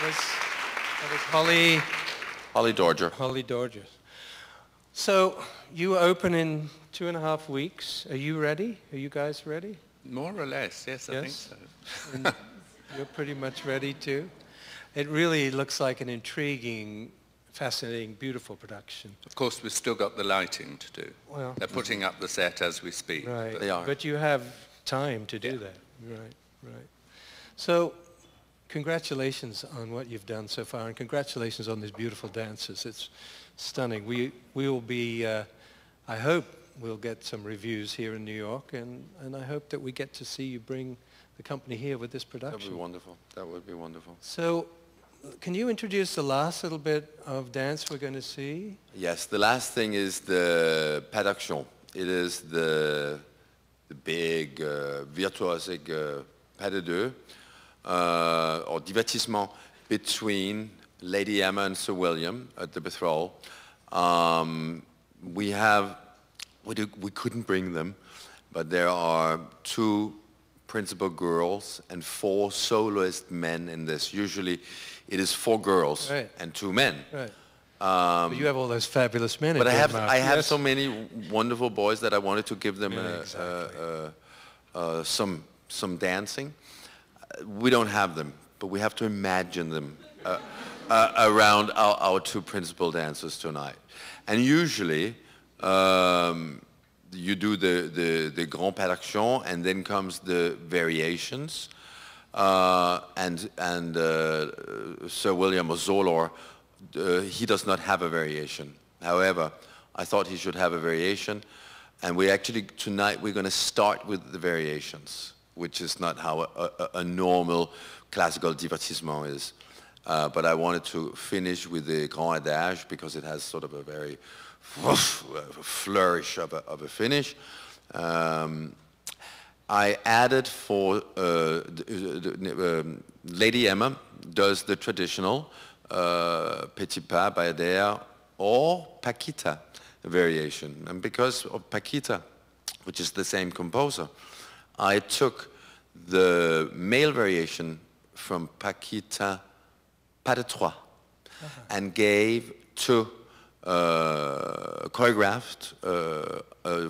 That was Holly Dorger. Holly Dorger. So you open in 2.5 weeks. Are you ready? Are you guys ready? More or less, yes, I think so. And you're pretty much ready too? It really looks like an intriguing, fascinating, beautiful production. Of course, we've still got the lighting to do. Well, they're putting up the set as we speak. Right. They are. But you have time to do that. Right. So congratulations on what you've done so far, and congratulations on these beautiful dances. It's stunning. We will be, I hope we'll get some reviews here in New York, and I hope that we get to see you bring the company here with this production. That would be wonderful. That would be wonderful. So can you introduce the last little bit of dance we're going to see? Yes, the last thing is the pas d'action. It is the big virtuosic pas de deux, or divertissement between Lady Emma and Sir William at the betrothal. We couldn't bring them, but there are 2 principal girls and 4 soloist men in this. Usually it is 4 girls and 2 men. Right. But you have all those fabulous men. But in Denmark. I have Yes. so many wonderful boys that I wanted to give them some dancing. We don't have them, but we have to imagine them around our 2 principal dancers tonight. And usually you do the grand pas d'action, and then comes the variations. And Sir William or Solor, he does not have a variation. However, I thought he should have a variation, and tonight we're going to start with the variations, which is not how a normal classical divertissement is. But I wanted to finish with the grand adage because it has sort of a very flourish of a finish. I added for Lady Emma does the traditional petit pas, Bayadère, or Paquita variation. And because of Paquita, which is the same composer, I took the male variation from Paquita pas de trois and gave to choreographed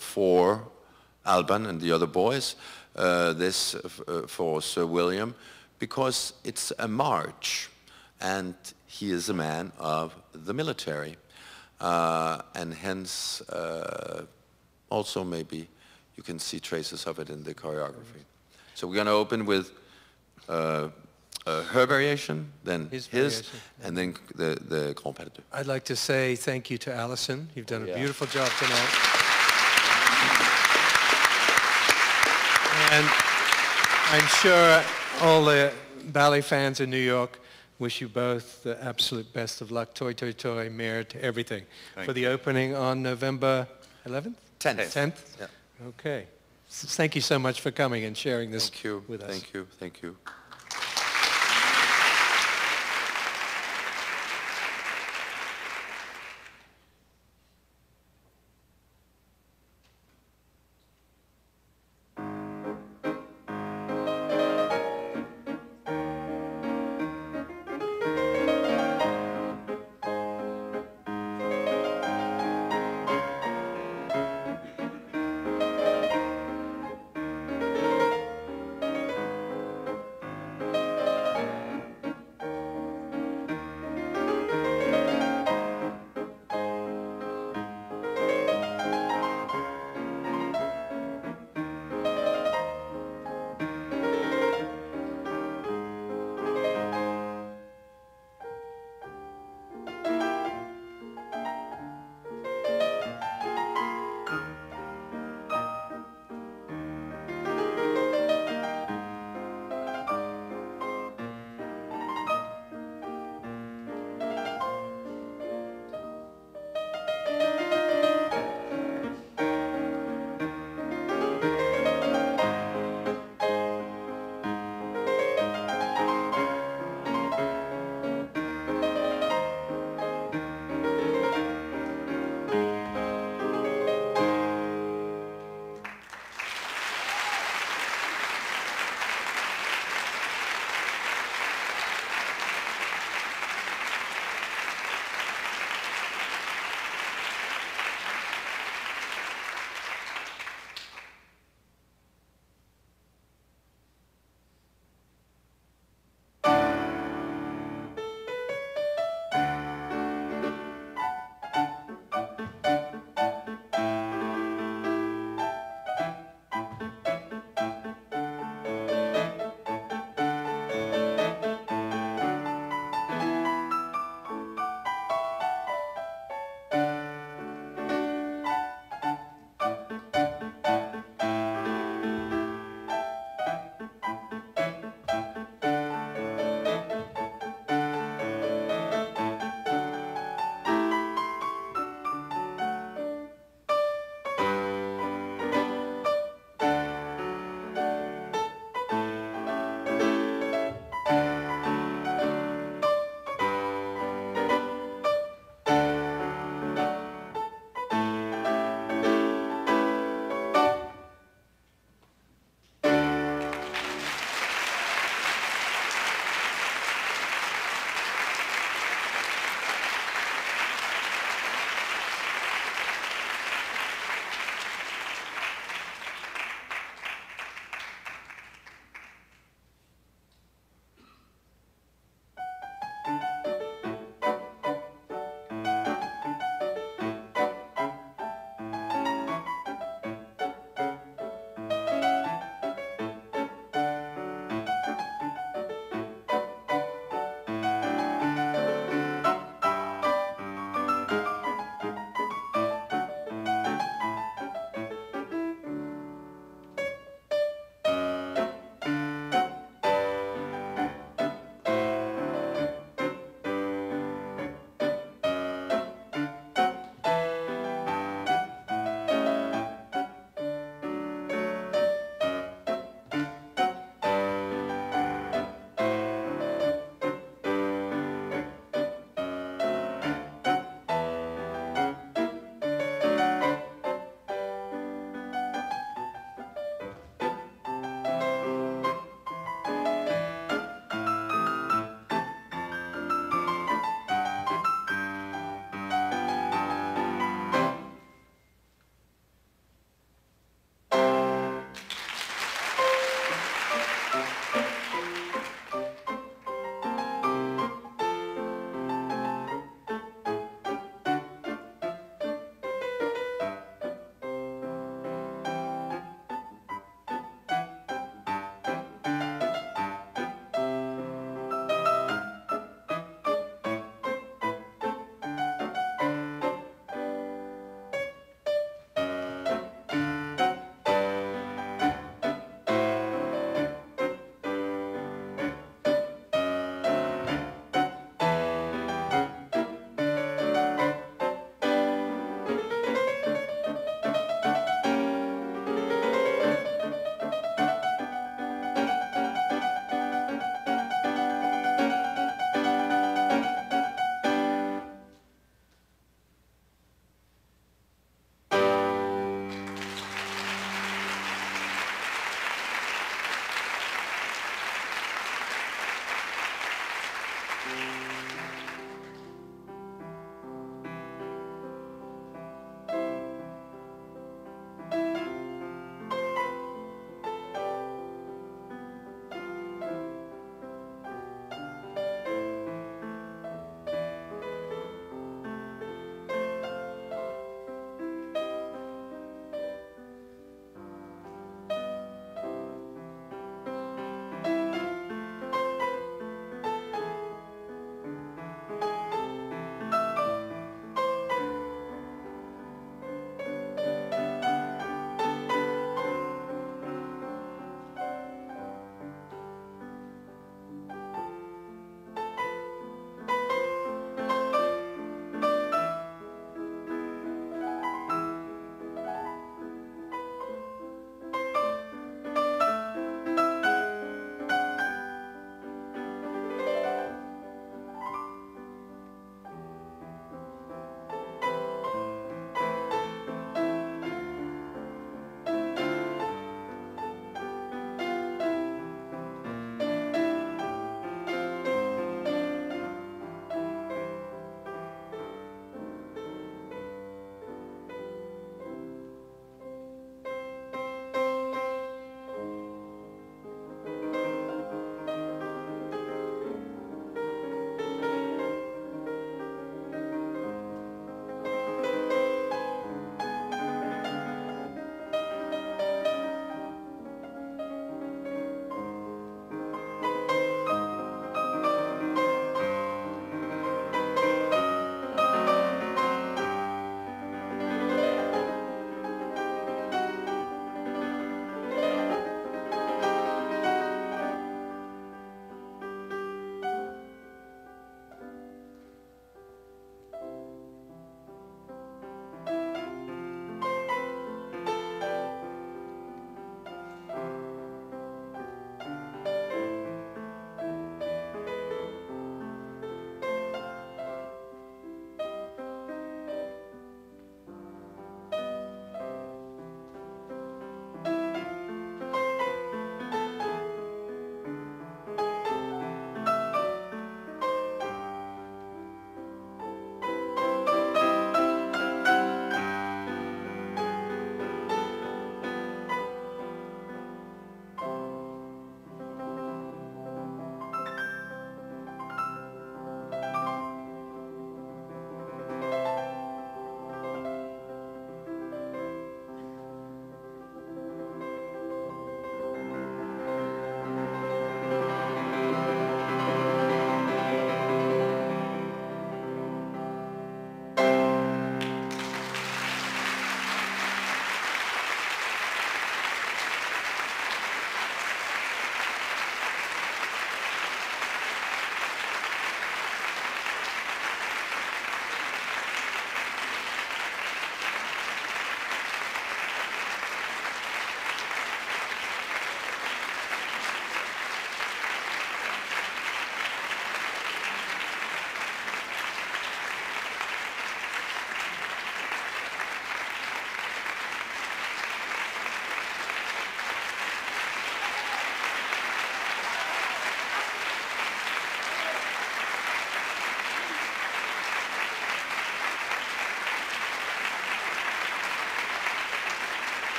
for Alban and the other boys, this for Sir William, because it's a march, and he is a man of the military, and hence also maybe you can see traces of it in the choreography. So we're going to open with her variation, then his and then the grand pas de deux. I'd like to say thank you to Alison. You've done a beautiful job tonight. And I'm sure all the ballet fans in New York wish you both the absolute best of luck. Toi, toi, toi, merit, everything. For the opening on November 11th? 10th. 10th? Yeah. Okay. Thank you so much for coming and sharing this with us. Thank you.